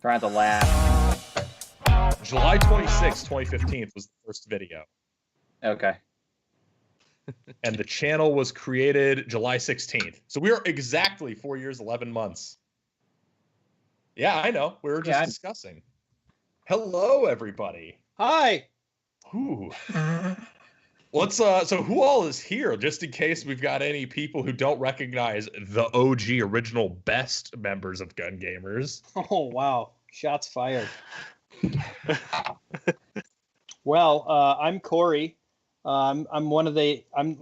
Trying to laugh. July 26, 2015 was the first video. Okay. And the channel was created July 16th. So we are exactly 4 years, 11 months. Yeah, I know. We were just discussing. Hello, everybody. Hi. Ooh. Let's so who all is here, just in case we've got any people who don't recognize the OG original best members of GunGamers. Oh wow. Shots fired. Well, I'm Corey. I'm one of the I'm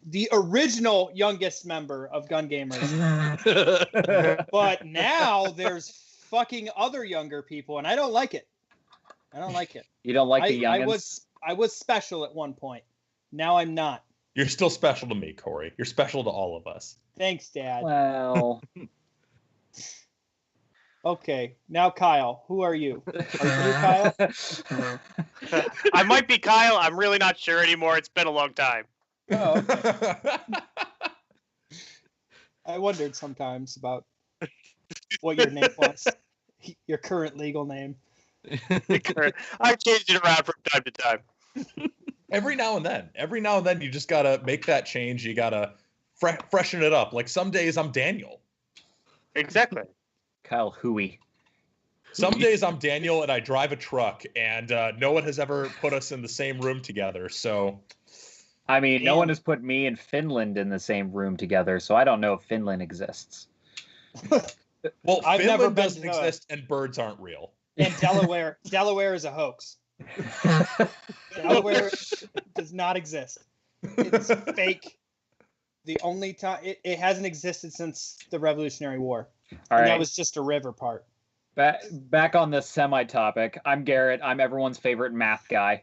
the original youngest member of GunGamers. But now there's fucking other younger people, and I don't like it. I don't like it. You don't like the youngins? I was special at one point. Now I'm not. You're still special to me, Corey. You're special to all of us. Thanks, Dad. Well. Okay, now Kyle. Who are you? Are you Kyle? I might be Kyle. I'm really not sure anymore. It's been a long time. Oh, okay. I wondered sometimes about what your name was. Your current legal name. I've changed it around from time to time. Every now and then you just gotta make that change. You gotta freshen it up. Like some days I'm Daniel. Exactly. Kyle Hooey. Some days I'm Daniel and I drive a truck, and no one has ever put us in the same room together. So, I mean, no one has put me and Finland in the same room together, so I don't know if Finland exists. Well, I've never Finland been doesn't to exist, and birds aren't real. And Delaware is a hoax. Delaware does not exist. It's fake. The only time it hasn't existed since the Revolutionary War. All and right. That was just a river part. Back on this semi-topic. I'm Garrett. I'm everyone's favorite math guy.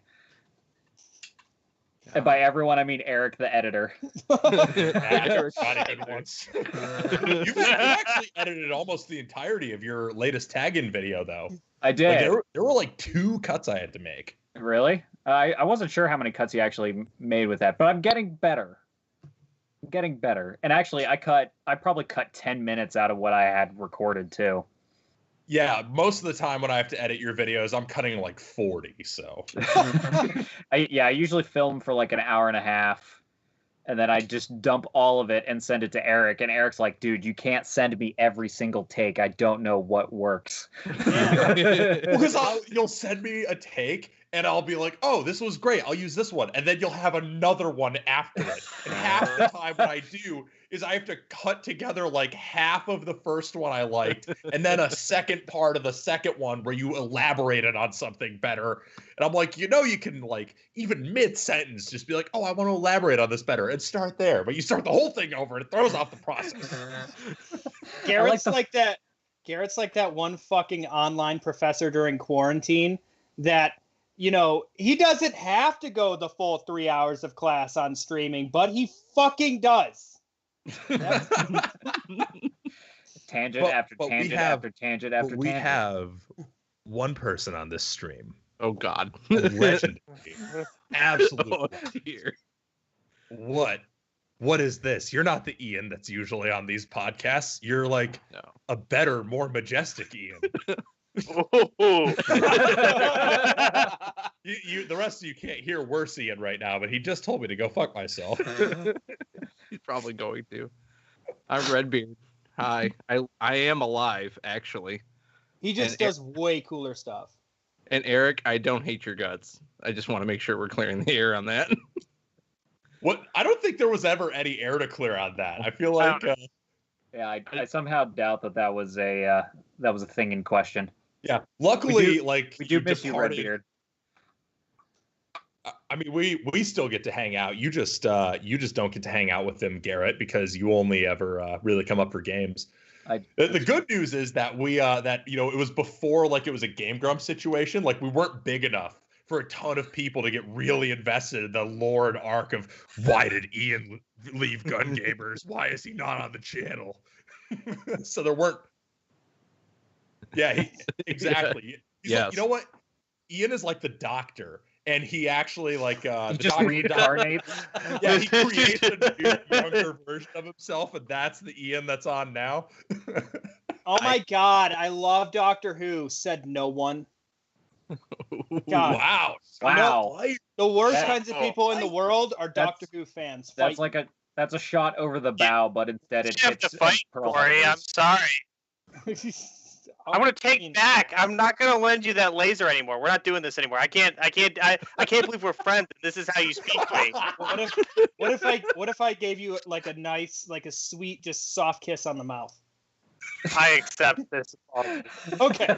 And by everyone, I mean Eric, the editor. You've actually edited almost the entirety of your latest tag-in video, though. I did. Like, there were like 2 cuts I had to make. Really? I wasn't sure how many cuts you actually made with that, but I'm getting better. And actually, I probably cut 10 minutes out of what I had recorded too. Yeah, most of the time when I have to edit your videos, I'm cutting like 40. So I usually film for like an hour and a half, and then I just dump all of it and send it to Eric. And Eric's like, "Dude, you can't send me every single take. I don't know what works." Because you'll send me a take, and I'll be like, "Oh, this was great. I'll use this one," and then you'll have another one after it. And half the time, what I do is I have to cut together like half of the first one I liked, and then a second part of the second one where you elaborated on something better. And I'm like, you can like even mid-sentence just be like, "Oh, I want to elaborate on this better," and start there. But you start the whole thing over, and it throws off the process. Garrett's like that. Garrett's like that one fucking online professor during quarantine that, he doesn't have to go the full 3 hours of class on streaming, but he fucking does. Tangent after tangent after tangent after tangent. We have one person on this stream. Oh God, legendary, absolutely. Oh, dear. What is this? You're not the Ian that's usually on these podcasts. You're like a better, more majestic Ian. The rest of you can't hear worse Ian right now, but he just told me to go fuck myself. He's probably going to. I'm Redbeard. Hi. I am alive, actually. He just does way cooler stuff. And Eric, I don't hate your guts. I just want to make sure we're clearing the air on that. What? I don't think there was ever any air to clear on that. I feel like yeah, I somehow doubt that was a thing in question. Yeah. Luckily, we do miss you, Redbeard. I mean, we still get to hang out. You just don't get to hang out with them, Garrett, because you only ever really come up for games. The good news is that it was before like it was a Game Grumps situation. Like we weren't big enough for a ton of people to get really invested in the lore and arc of why did Ian leave GunGamers? Why is he not on the channel? So there weren't. Yeah, exactly. He's like, you know what? Ian is like the doctor. And he actually he just reincarnates. Yeah, he creates a younger version of himself, and that's the Ian that's on now. Oh my God, I love Doctor Who. Said no one. God. Wow. Wow. The worst kinds of people in the world are That's- Doctor Who fans. That's like a shot over the bow, but instead it You have to hits fight, Pearl Corey. I'm Harbors. sorry. I'm gonna take back. I'm not gonna lend you that laser anymore. We're not doing this anymore. I can't believe we're friends. And this is how you speak to me. What if I gave you like a nice, like a sweet, just soft kiss on the mouth? I accept this. Okay.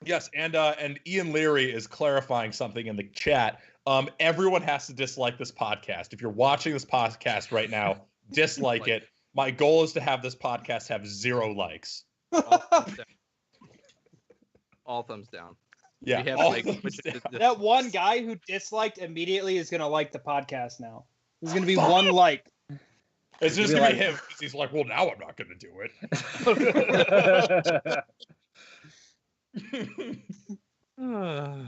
Yes, and Ian Leary is clarifying something in the chat. Everyone has to dislike this podcast. If you're watching this podcast right now, dislike it. My goal is to have this podcast have 0 likes. All thumbs down. Yeah. We have all like, thumbs down. That one guy who disliked immediately is gonna like the podcast now. There's gonna be one like. It's just gonna be him because he's like, well, now I'm not gonna do it.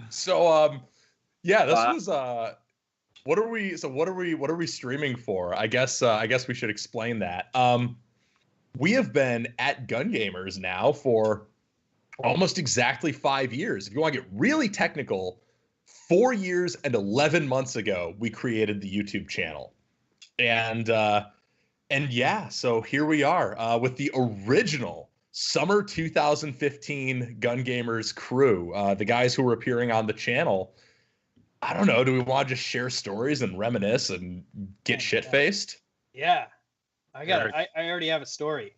So yeah, this was what are we streaming for? I guess we should explain that. We have been at GunGamers now for almost exactly 5 years. If you want to get really technical, 4 years and 11 months ago, we created the YouTube channel. And yeah, so here we are with the original summer 2015 GunGamers crew, the guys who were appearing on the channel. I don't know. Do we want to just share stories and reminisce and get shit-faced? Yeah, I already have a story.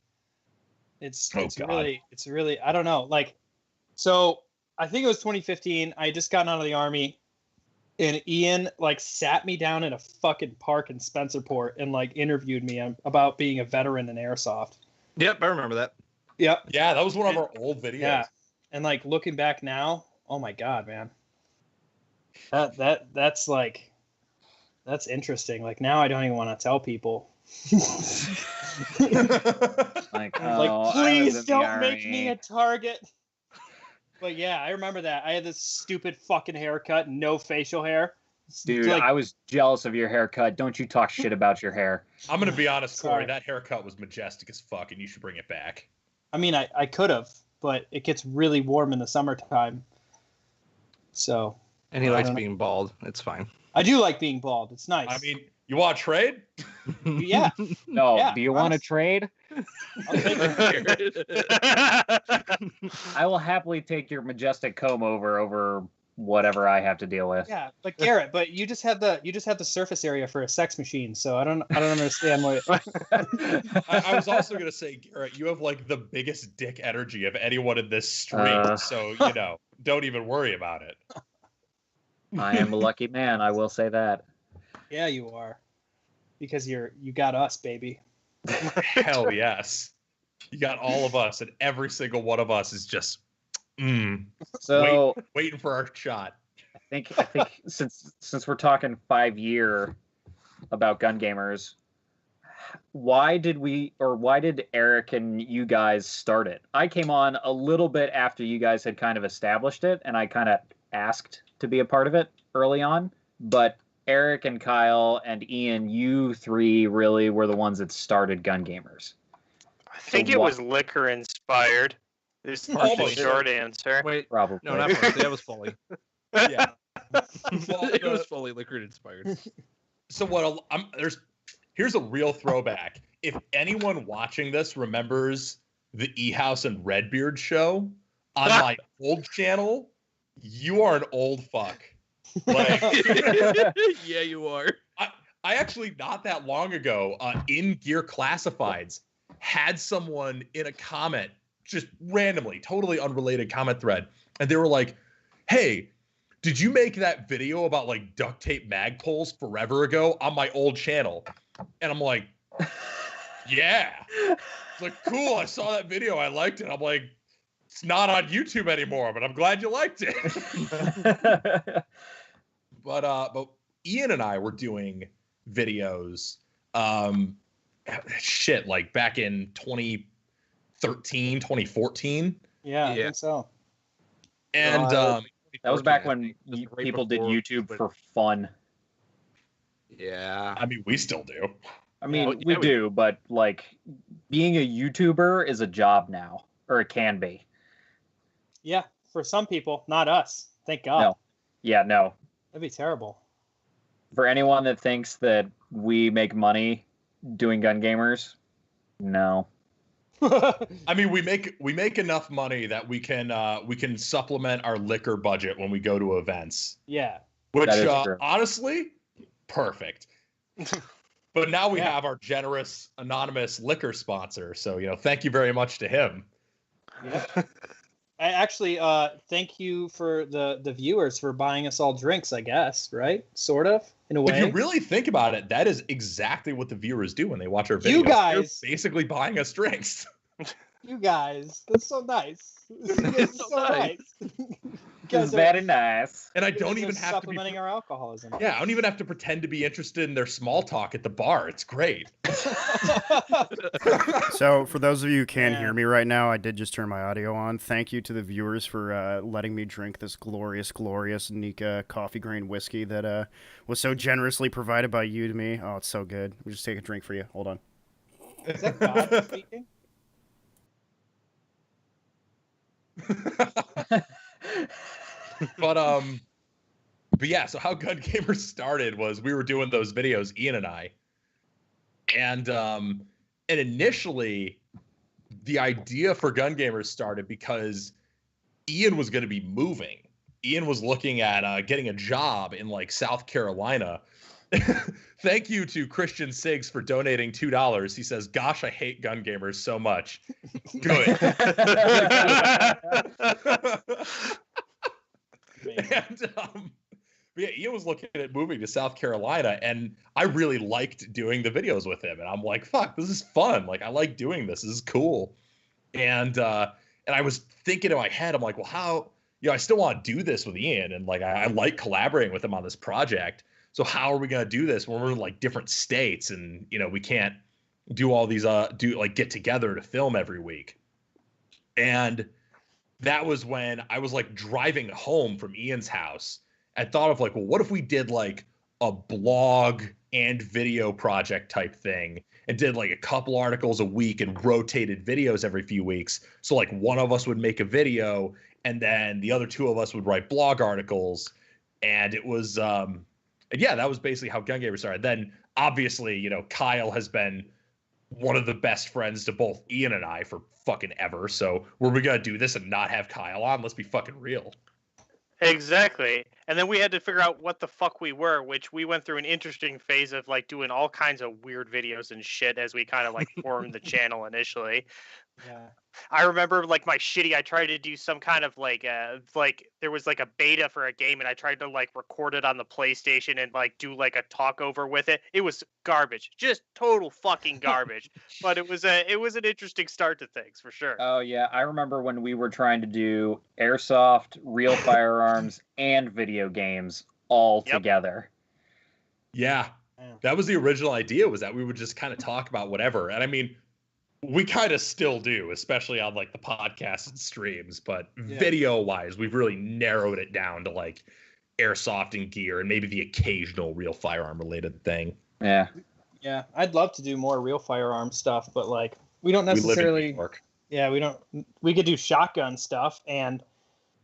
It's really I don't know. Like, so I think it was 2015. I had just gotten out of the Army, and Ian like sat me down in a fucking park in Spencerport and like interviewed me about being a veteran in Airsoft. Yep, I remember that. Yep. Yeah, that was one of our old videos. Yeah, and like looking back now, oh my God, man. That's interesting. Like now I don't even want to tell people. Like, please don't make me a target. But yeah, I remember that. I had this stupid fucking haircut, no facial hair. Dude, I was jealous of your haircut. Don't you talk shit about your hair. I'm gonna be honest, Corey. That haircut was majestic as fuck, and you should bring it back. I mean, I could have, but it gets really warm in the summertime. So. And he likes being bald. It's fine. I do like being bald. It's nice. I mean, you want to trade? Yeah. No. Yeah, do you want to trade? I will happily take your majestic comb over whatever I have to deal with. Yeah, but Garrett, you just have the surface area for a sex machine, so I don't understand what. I was also gonna say, Garrett, you have like the biggest dick energy of anyone in this stream, so don't even worry about it. I am a lucky man, I will say that. Yeah, you are. Because you got us, baby. Hell yes. You got all of us, and every single one of us is just so waiting for our shot. I think since we're talking 5 year about GunGamers, why did Eric and you guys start it? I came on a little bit after you guys had kind of established it, and I kind of asked to be a part of it early on, but Eric and Kyle and Ian, you three really were the ones that started GunGamers. I think it was liquor inspired. This is the short answer. Wait, probably. No, not partially. That was fully. Yeah. It was fully liquor inspired. So here's a real throwback. If anyone watching this remembers the E-House and Redbeard show on my old channel, you are an old fuck. Like, yeah, you are. I actually not that long ago in Gear Classifieds had someone in a comment, just randomly, totally unrelated comment thread, and they were like, "Hey, did you make that video about like duct tape magpoles forever ago on my old channel?" And I'm like, "Yeah." It's like, "Cool, I saw that video, I liked it." I'm like, "It's not on YouTube anymore, but I'm glad you liked it." But Ian and I were doing videos, like back in 2013, 2014. Yeah, I think so. And that was back when people did YouTube for fun. Yeah. I mean, we still do. I mean, we do, but like being a YouTuber is a job now, or it can be. Yeah, for some people, not us. Thank God. No. Yeah, no. That'd be terrible. For anyone that thinks that we make money doing Gun Gamers, no. I mean, we make enough money that we can supplement our liquor budget when we go to events. Yeah. Which honestly, perfect. But now we have our generous anonymous liquor sponsor, so thank you very much to him. Yeah. I actually thank you for the viewers for buying us all drinks, I guess, right? Sort of, in a way. If you really think about it, that is exactly what the viewers do when they watch our videos. You guys, they're basically buying us drinks. You guys, that's so nice. It's so nice. It's very nice. And I don't even have to be supplementing our alcoholism. Yeah, I don't even have to pretend to be interested in their small talk at the bar. It's great. So, for those of you who can't hear me right now, I did just turn my audio on. Thank you to the viewers for letting me drink this glorious, glorious Nika coffee grain whiskey that was so generously provided by you to me. Oh, it's so good. Let me just take a drink for you. Hold on. Is that God speaking? But yeah, so how Gun Gamers started was we were doing those videos, Ian and I, and initially the idea for Gun Gamers started because Ian was going to be moving. Ian was looking at getting a job in like South Carolina. Thank you to Christian Siggs for donating $2. He says, "Gosh, I hate Gun Gamers so much." Good. And yeah, Ian was looking at moving to South Carolina, and I really liked doing the videos with him. And I'm like, "Fuck, this is fun! Like, I like doing this. This is cool." And I was thinking in my head, I'm like, "Well, how? I still want to do this with Ian, and like, I like collaborating with him on this project. So how are we gonna do this when we're in like different states, and we can't do all these get together to film every week?" And that was when I was like driving home from Ian's house. I thought of like, well, what if we did like a blog and video project type thing and did like a couple articles a week and rotated videos every few weeks. So like one of us would make a video and then the other two of us would write blog articles. And it was, and yeah, that was basically how Gun Gamers started. Then obviously, Kyle has been one of the best friends to both Ian and I for fucking ever. So were we gonna do this and not have Kyle on? Let's be fucking real. Exactly. And then we had to figure out what the fuck we were, which we went through an interesting phase of like doing all kinds of weird videos and shit as we kind of like formed the channel initially. Yeah. I remember like my shitty, I tried to do some kind of like there was like a beta for a game and I tried to like record it on the PlayStation and like do like a talk over with it. It was garbage, just total fucking garbage. But it was an interesting start to things for sure. Oh yeah, I remember when we were trying to do Airsoft, real firearms, and video games all together. Yeah, that was the original idea, was that we would just kind of talk about whatever. And I mean, we kind of still do, especially on like the podcasts and streams, but video wise, we've really narrowed it down to like Airsoft and gear and maybe the occasional real firearm related thing. Yeah. Yeah. I'd love to do more real firearm stuff, but like we don't necessarily, we live in New York. Yeah, we could do shotgun stuff and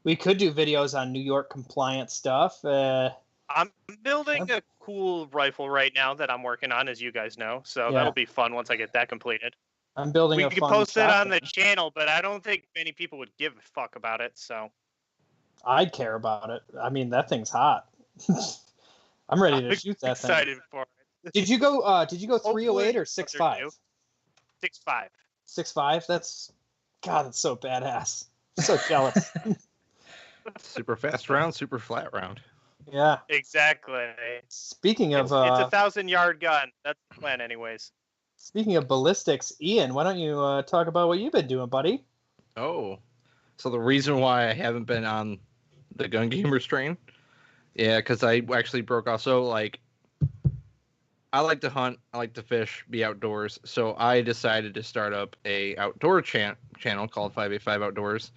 we could do videos on New York compliant stuff. I'm building a cool rifle right now that I'm working on, as you guys know. So that'll be fun once I get that completed. I'm building we can post it on the channel, but I don't think many people would give a fuck about it. So I'd care about it. I mean, that thing's hot. I'm ready to shoot that thing. Excited for it. Did you go 308 or 6.5? 6.5. 6.5? That's so badass. I'm so jealous. Super fast round, super flat round. Yeah. Exactly. Speaking of it's a 1,000-yard gun. That's the plan anyways. Speaking of ballistics, Ian, why don't you talk about what you've been doing, buddy? Oh, so the reason why I haven't been on the Gun Gamers train, because I actually broke off. So, like, I like to hunt, I like to fish, be outdoors. So I decided to start up a outdoor channel called 585 Outdoors.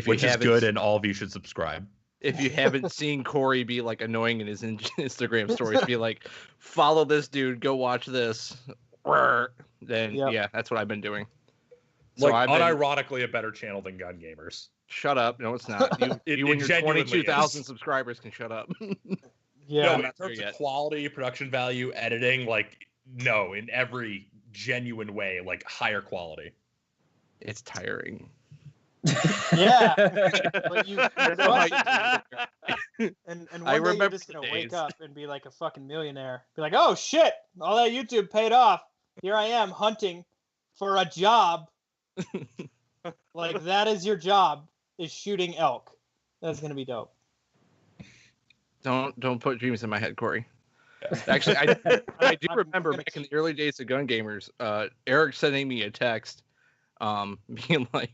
Which is good, and all of you should subscribe. If you haven't seen Corey be like annoying in his Instagram stories, be like, follow this dude, go watch this. then yeah, that's what I've been doing. So like unironically a better channel than GunGamers. Shut up! No, it's not. You and your 22,000 subscribers can shut up. Yeah. No, in terms of quality, production value, editing, like no, in every genuine way, like higher quality. It's tiring. Yeah. But and one day you're just gonna wake up and be like a fucking millionaire. Be like, oh shit, all that YouTube paid off. Here I am hunting for a job. Like that is your job, is shooting elk. That's gonna be dope. Don't put dreams in my head, Corey. Actually, I do remember back in the early days of GunGamers, Eric sending me a text, being like,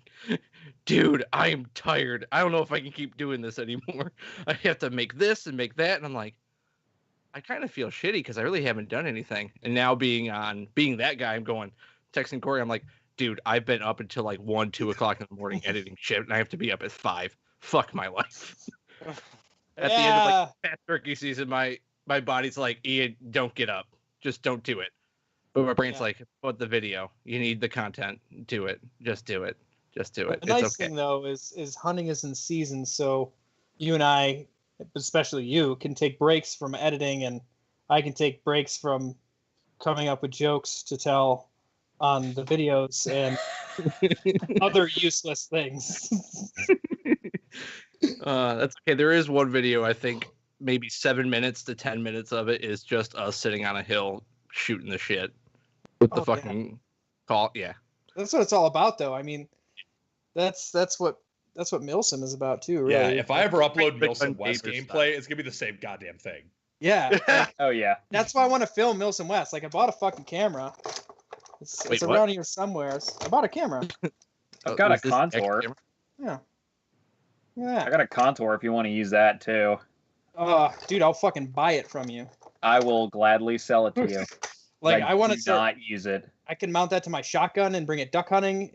"Dude, I am tired. I don't know if I can keep doing this anymore. I have to make this and make that." And I'm like, I kind of feel shitty because I really haven't done anything. And now being that guy, I'm going texting Corey. I'm like, dude, I've been up until like 1, 2 o'clock in the morning editing shit, and I have to be up at 5. Fuck my life. At the end of like past turkey season, my body's like, Ian, don't get up. Just don't do it. But my brain's like, but the video. You need the content. Do it. Just do it. Just do it. The nice thing though is hunting is in season, so you and I, especially you, can take breaks from editing, and I can take breaks from coming up with jokes to tell on the videos and other useless things. That's okay. There is one video, I think maybe 7 minutes to 10 minutes of it is just us sitting on a hill shooting the shit with the fucking call. Yeah. That's what it's all about though. I mean, that's what Milsim is about too, really. Yeah, if I ever upload Milsim West gameplay, it's gonna be the same goddamn thing. Yeah. Oh yeah. That's why I want to film Milsim West. Like I bought a fucking camera. It's around here somewhere. I bought a camera. I've got a contour. Yeah. I got a contour if you want to use that too. Dude, I'll fucking buy it from you. I will gladly sell it to you. Like I want to not use it. I can mount that to my shotgun and bring it duck hunting.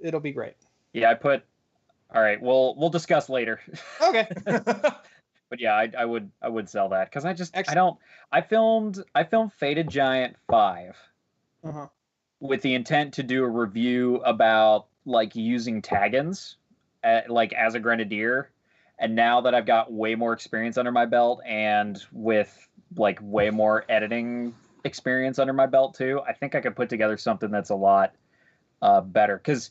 It'll be great. Yeah, all right, we'll discuss later. Okay. But yeah, I would sell that because I filmed Faded Giant 5 with the intent to do a review about like using tag-ins like as a grenadier, and now that I've got way more experience under my belt and with like way more editing experience under my belt too, I think I could put together something that's a lot better, because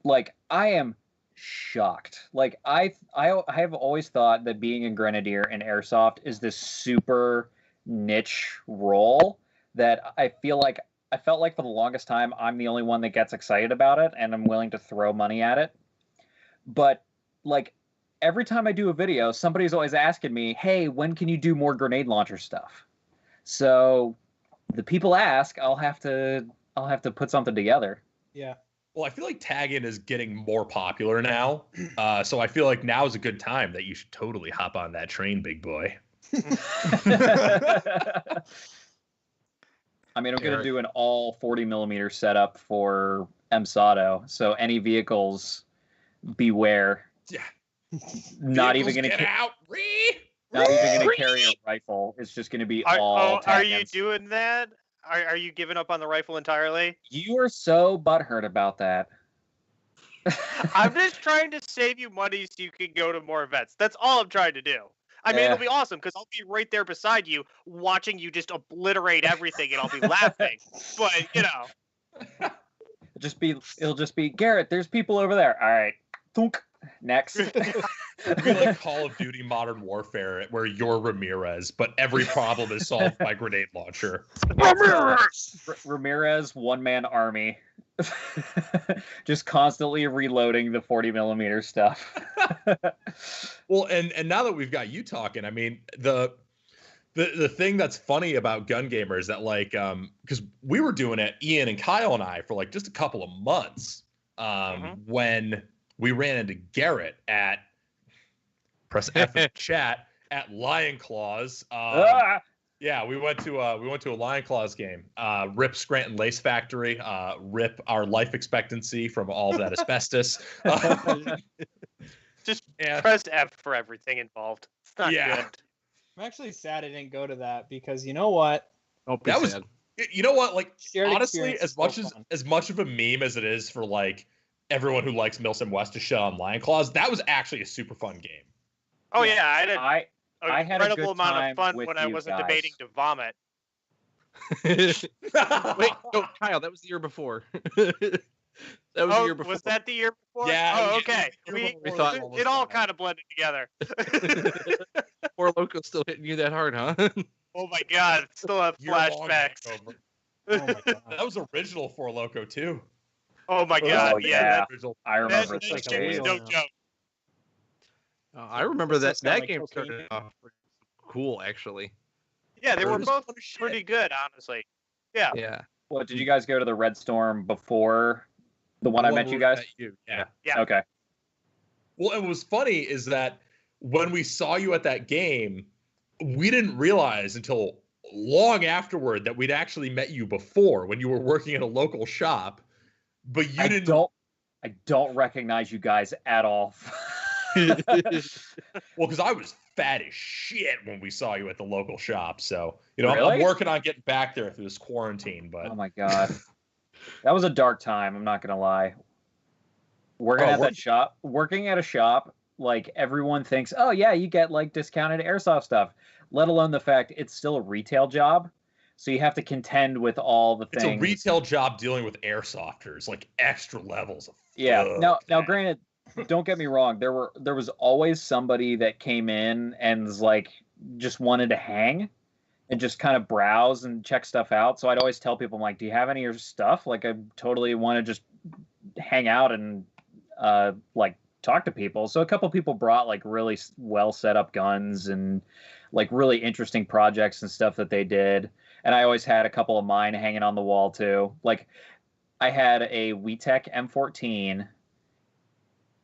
like I am shocked. Like I have always thought that being a grenadier in Airsoft is this super niche role that I felt like for the longest time I'm the only one that gets excited about it and I'm willing to throw money at it. But like every time I do a video, somebody's always asking me, "Hey, when can you do more grenade launcher stuff?" So the people ask, I'll have to put something together. Yeah. Well, I feel like tagging is getting more popular now. So I feel like now is a good time that you should totally hop on that train, big boy. I mean, I'm going to do an all 40mm setup for MSATO. So any vehicles, beware. Yeah. Not even going to carry a rifle. It's just going to be all tag-ins. Are you doing that? Are you giving up on the rifle entirely? You are so butthurt about that. I'm just trying to save you money so you can go to more events. That's all I'm trying to do. I mean, it'll be awesome because I'll be right there beside you, watching you just obliterate everything, and I'll be laughing. But you know, it'll just be Garrett. There's people over there. All right, thunk. Next. It'd be like Call of Duty Modern Warfare, where you're Ramirez, but every problem is solved by grenade launcher. Ramirez, one-man army. Just constantly reloading the 40mm stuff. Well, and now that we've got you talking, I mean, the thing that's funny about GunGamers is that, like, because we were doing it, Ian and Kyle and I, for like just a couple of months, when we ran into Garrett at press F in chat at Lion Claws. Yeah, we went to a Lion Claws game. Rip Scranton Lace Factory. Rip our life expectancy from all of that asbestos. Just press F for everything involved. It's not good. I'm actually sad I didn't go to that because you know what? That You know what? Like, Shared honestly, experience as much of a meme as it is for like everyone who likes Milsim West to shut on Lion Claws, that was actually a super fun game. Oh yeah, I had a incredible good amount time of fun with when I you wasn't guys. debating to vomit. Wait, no, Kyle, that was the year before. That was the year before. Was that the year before? Yeah. Oh, it was okay. the year we before thought this almost It all died. kind of blended together. Four Loco's still hitting you that hard, huh? Oh my god, still have Year-long flashbacks. hangover. Oh my god. That was original for Loco too. Oh my Oh, god, yeah. Original. I remember That like those a shit was days. wheel no now. joke. I remember This that looks kinda game like cocaine. started off cool, actually. Yeah, they It were was both fun as shit. pretty good, honestly. Yeah. Yeah. What, did you guys go to the Red Storm before the one I met you guys? Yeah. Yeah. Okay. Well, and what was funny is that when we saw you at that game, we didn't realize until long afterward that we'd actually met you before when you were working at a local shop, but you didn't. I don't recognize you guys at all. Well, because I was fat as shit when we saw you at the local shop. So, you know, I'm Really? working on getting back there through this quarantine, but Oh my god. That was a dark time, I'm not gonna lie. Working at a shop, like everyone thinks, oh yeah, you get like discounted airsoft stuff, let alone the fact it's still a retail job. So you have to contend with all the it's things. a retail job dealing with airsofters, like extra levels of Yeah. Now fuck. granted, don't get me wrong, there was always somebody that came in and was like just wanted to hang and just kind of browse and check stuff out. So I'd always tell people, I'm like, do you have any of your stuff? Like, I totally want to just hang out and like talk to people. So a couple people brought like really well set up guns and like really interesting projects and stuff that they did. And I always had a couple of mine hanging on the wall too. Like I had a WeTech M14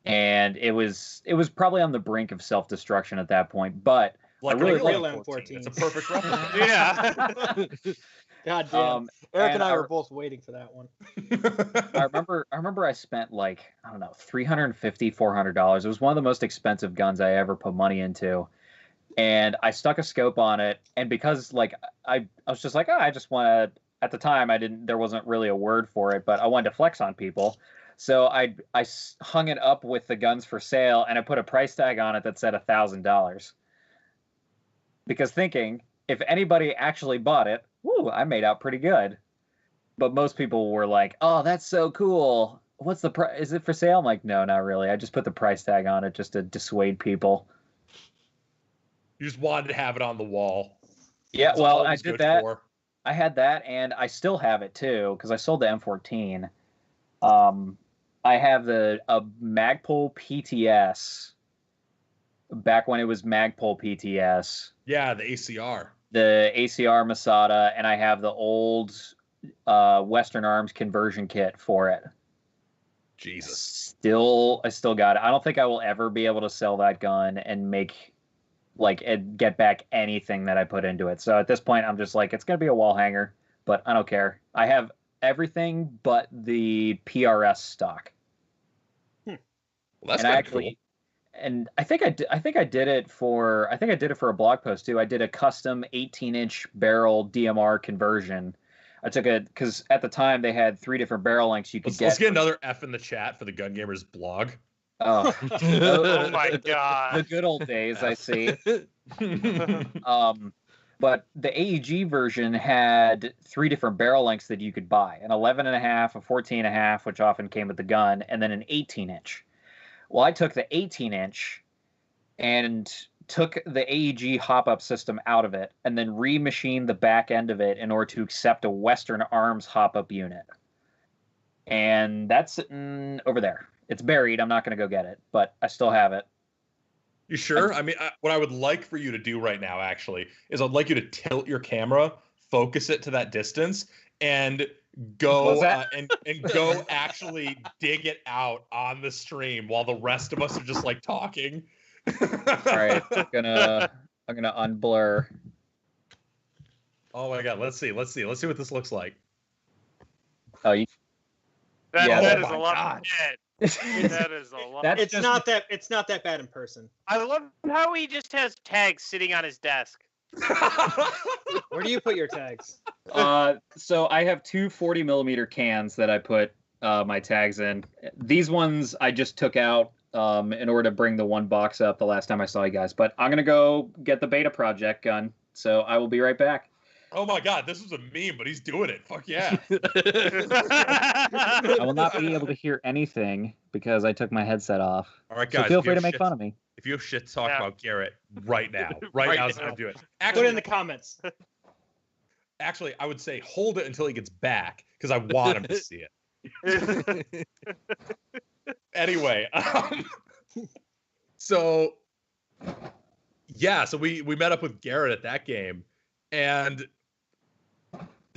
and it was probably on the brink of self-destruction at that point, but Like I really a real M14. M14. It's a perfect reference. Yeah. God damn. um, Eric and I I- were both waiting for that one. I remember I spent like, I don't know, $350, $400. It was one of the most expensive guns I ever put money into. And I stuck a scope on it. And because like, I was just like, oh, I just want to, at the time there wasn't really a word for it, but I wanted to flex on people. So I hung it up with the guns for sale and I put a price tag on it that said $1,000. Because thinking, if anybody actually bought it, woo, I made out pretty good. But most people were like, oh, that's so cool. What's the price? Is it for sale? I'm like, no, not really. I just put the price tag on it just to dissuade people. You just wanted to have it on the wall. Yeah, That's all well, it I was did good that. for. I had that, and I still have it too, because I sold the M14. I have a Magpul PTS back when it was Magpul PTS. Yeah, the ACR. The ACR Masada, and I have the old Western Arms conversion kit for it. Jesus. I still got it. I don't think I will ever be able to sell that gun and make get back anything that I put into it. So at this point, I'm just like, it's gonna be a wall hanger, but I don't care. I have everything but the PRS stock. Well, that's And I kind of actually, cool. and I think I did it for a blog post too. I did a custom 18-inch barrel DMR conversion. I took it because at the time they had 3 different barrel lengths you could Let's get another F in the chat for the GunGamers blog. Oh, Oh my the god. good old days, I see. But the AEG version had 3 different barrel lengths that you could buy: an 11.5, a 14.5, which often came with the gun, and then an 18-inch. Well, I took the 18-inch and took the AEG hop-up system out of it, and then remachined the back end of it in order to accept a Western Arms hop-up unit. And that's sitting over there. It's buried. I'm not going to go get it, but I still have it. You sure? I mean, what I would like for you to do right now, actually, is I'd like you to tilt your camera, focus it to that distance, and go and go actually dig it out on the stream while the rest of us are just like talking. All right, I'm gonna unblur. Oh my god, let's see what this looks like. Oh, you. That Yeah, is oh a my lot God. of shit. That is a lot. That's It's not that bad in person. I love how he just has tags sitting on his desk. Where do you put your tags? So I have two 40 millimeter cans that I put my tags in. These ones I just took out in order to bring the one box up the last time I saw you guys. But I'm gonna go get the beta project gun. So I will be right back. Oh my god, this was a meme, but he's doing it. Fuck yeah. I will not be able to hear anything because I took my headset off. All right, guys. So feel free to make fun of me. If you have shit to talk about Garrett right now, right now is the time to do it. Put it in the comments. Actually, I would say hold it until he gets back because I want him to see it. Anyway, so we met up with Garrett at that game, and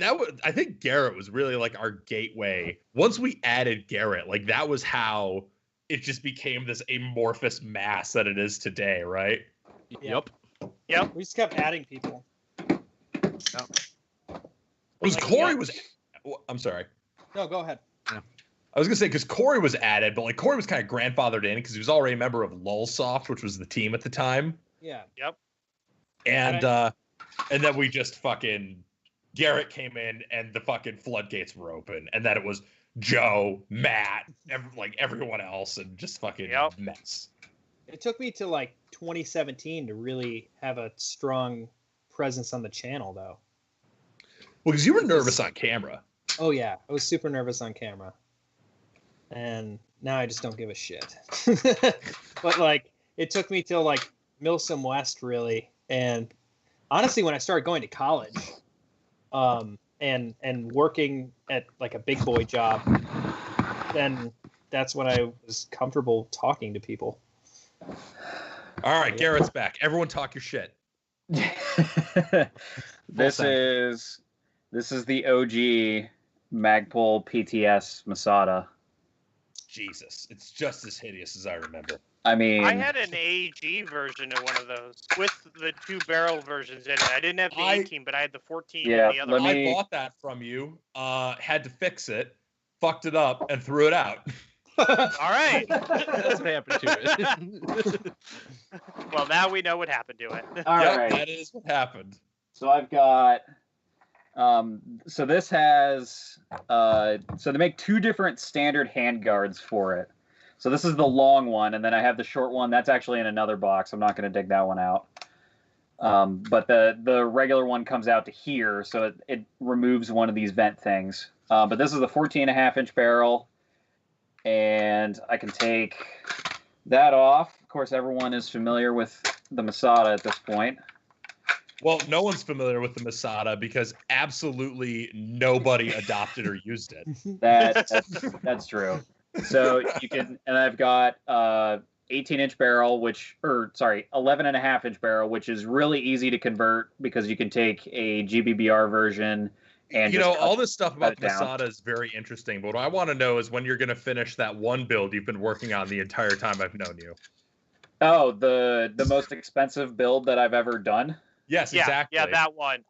I think Garrett was really like our gateway. Once we added Garrett, like that was how it just became this amorphous mass that it is today, right? Yep. We just kept adding people. Because Corey was. I'm sorry. No, go ahead. I was gonna say because Corey was added, but like Corey was kind of grandfathered in because he was already a member of Lulsoft, which was the team at the time. Yeah. Yep. And then we just fucking Garrett came in and the fucking floodgates were open, and then it was Joe, Matt, everyone else, and just fucking mess. It took me to like 2017 to really have a strong presence on the channel, though. Well, because you were nervous on camera. Oh yeah, I was super nervous on camera, and now I just don't give a shit. But like, it took me till like Milsom West really, and honestly, when I started going to college, and working at like a big boy job, then that's when I was comfortable talking to people. All right, Garrett's back. Everyone talk your shit. This is the OG Magpul PTS Masada. Jesus, it's just as hideous as I remember. I mean, I had an AG version of one of those with the 2-barrel versions in it. I didn't have the 18, but I had the 14 and the other one. I bought that from you, had to fix it, fucked it up, and threw it out. All right. That's what happened to it. Well, now we know what happened to it. All right. That is what happened. So I've got... so this has... so they make two different standard handguards for it. So this is the long one, and then I have the short one. That's actually in another box. I'm not going to dig that one out. But the regular one comes out to here, so it removes one of these vent things. But this is the 14.5-inch barrel, and I can take that off. Of course, everyone is familiar with the Masada at this point. Well, no one's familiar with the Masada because absolutely nobody adopted or used it. That's true. So you can, and I've got 18-inch barrel, 11.5-inch barrel, which is really easy to convert because you can take a GBBR version and all this stuff about the Masada is very interesting. But what I want to know is when you're going to finish that one build you've been working on the entire time I've known you. Oh, the most expensive build that I've ever done. Yes, exactly. Yeah, that one.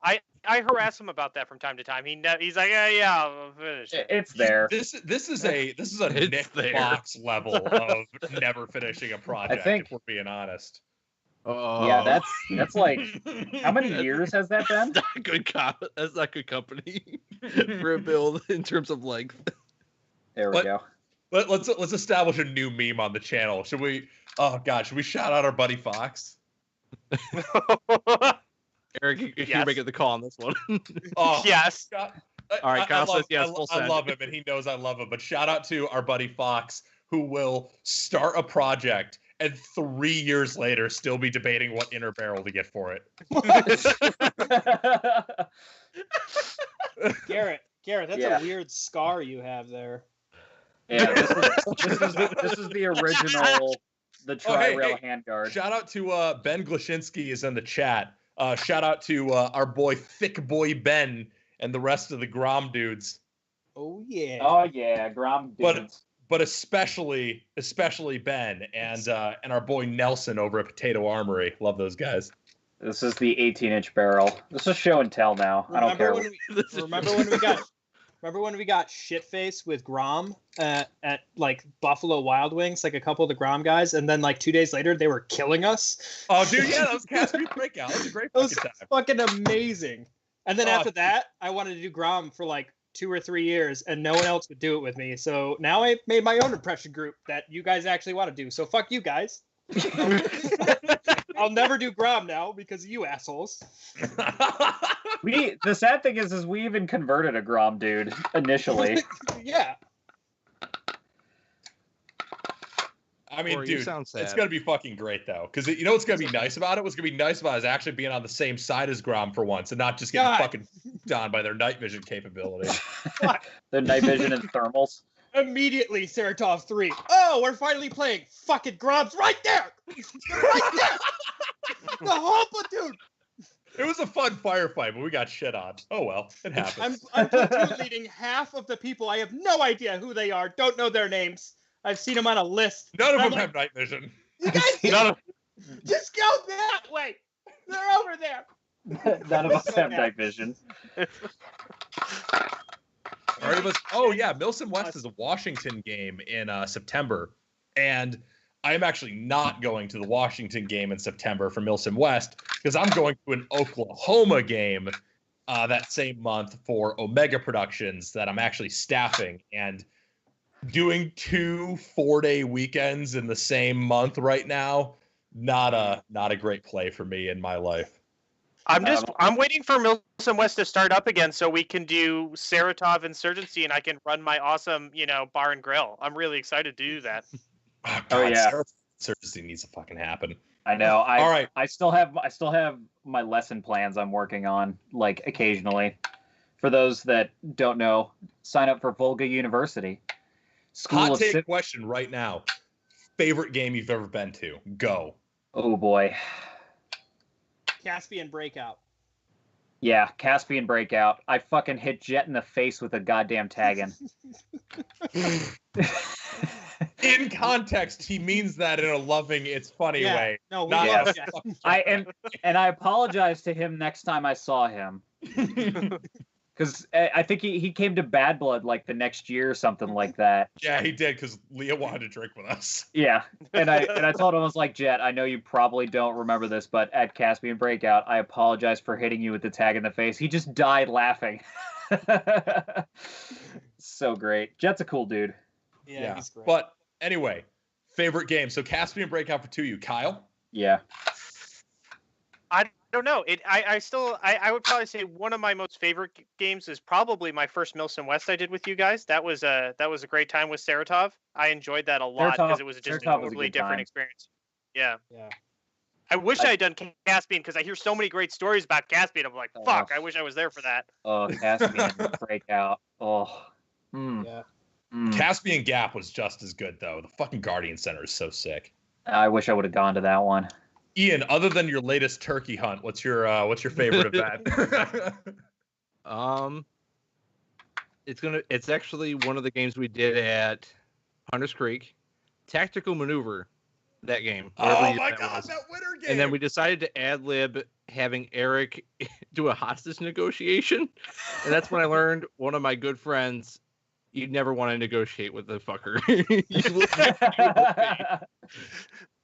I harass him about that from time to time. He's like, yeah, I'll finish it. It's there. This is a Nick Fox level of never finishing a project. I think, if we're being honest. Yeah, that's like, how many years has that been? That's not good company for a build in terms of length. There we go. Let's establish a new meme on the channel. Should we? Oh God, should we shout out our buddy Fox? Eric, you're making the call on this one. Oh yes. God. All right, Kyle says yes. I love him, and he knows I love him. But shout out to our buddy Fox, who will start a project and 3 years later still be debating what inner barrel to get for it. Garrett, that's a weird scar you have there. Yeah, this is the original, the tri-rail handguard. Shout out to Ben Glashinsky is in the chat. Shout out to our boy Thick Boy Ben and the rest of the Grom dudes. Oh yeah. Oh yeah, Grom dudes. But especially Ben and our boy Nelson over at Potato Armory. Love those guys. This is the 18-inch barrel. This is show and tell now. I don't care. Remember when we got shit-faced with Grom at like Buffalo Wild Wings, like a couple of the Grom guys, and then like 2 days later they were killing us? Oh, dude, yeah, that was Cat Street Breakout. That was a great fucking time. Fucking amazing. And then after that, I wanted to do Grom for like 2 or 3 years, and no one else would do it with me. So now I made my own impression group that you guys actually want to do. So fuck you guys. I'll never do Grom now because of you assholes. The sad thing is we even converted a Grom dude initially. Yeah. I mean, dude, it's going to be fucking great, though. Because you know what's going to be nice about it? What's going to be nice about it is actually being on the same side as Grom for once and not just getting fucking done by their night vision capability. Their night vision and thermals. Immediately, Saratov 3. Oh, we're finally playing. Fucking Grom's right there. Right there. The whole platoon. It was a fun firefight, but we got shit on. Oh, well. It happens. I'm platoon leading half of the people. I have no idea who they are. Don't know their names. I've seen them on a list. None of them have night vision. You guys just go that way. They're over there. None of us have night vision. Oh, yeah. Milsim West is a Washington game in September. And I am actually not going to the Washington game in September for Milsim West because I'm going to an Oklahoma game that same month for Omega Productions that I'm actually staffing. And doing 2 4-day weekends in the same month right now, not a great play for me in my life. I'm waiting for Milsim West to start up again so we can do Saratov Insurgency and I can run my awesome, bar and grill. I'm really excited to do that. Oh, God, yeah. Insurgency needs to fucking happen. I know. All right. I still have my lesson plans I'm working on, like occasionally. For those that don't know, sign up for Volga University. Hot take question right now. Favorite game you've ever been to? Go. Oh, boy. Caspian Breakout. Yeah, Caspian Breakout. I fucking hit Jet in the face with a goddamn taggin. In context, he means that in a loving, it's funny way. No, we love Jet. I apologize to him next time I saw him. Because I think he came to Bad Blood like the next year or something like that. Yeah, he did because Leah wanted to drink with us. Yeah, and I told him, I was like, Jet, I know you probably don't remember this, but at Caspian Breakout, I apologize for hitting you with the tag in the face. He just died laughing. So great. Jet's a cool dude. Yeah, he's great. But anyway, favorite game. So Caspian Breakout for 2 you. Kyle? Yeah. I don't know. I would probably say one of my most favorite games is probably my first Milsim West I did with you guys. That was a great time with Saratov. I enjoyed that a lot because it was just a totally different experience. Yeah. Yeah. I wish I had done Caspian because I hear so many great stories about Caspian. I'm like, fuck, I wish I was there for that. Oh, Caspian Breakout. Oh. Yeah. Caspian Gap was just as good though. The fucking Guardian Center is so sick. I wish I would have gone to that one. Ian, other than your latest turkey hunt, what's your favorite event? It's actually one of the games we did at Hunters Creek. Tactical Maneuver, that game. Oh my God, that winter game! And then we decided to ad lib having Eric do a hostage negotiation, and that's when I learned one of my good friends. You never want to negotiate with the fucker.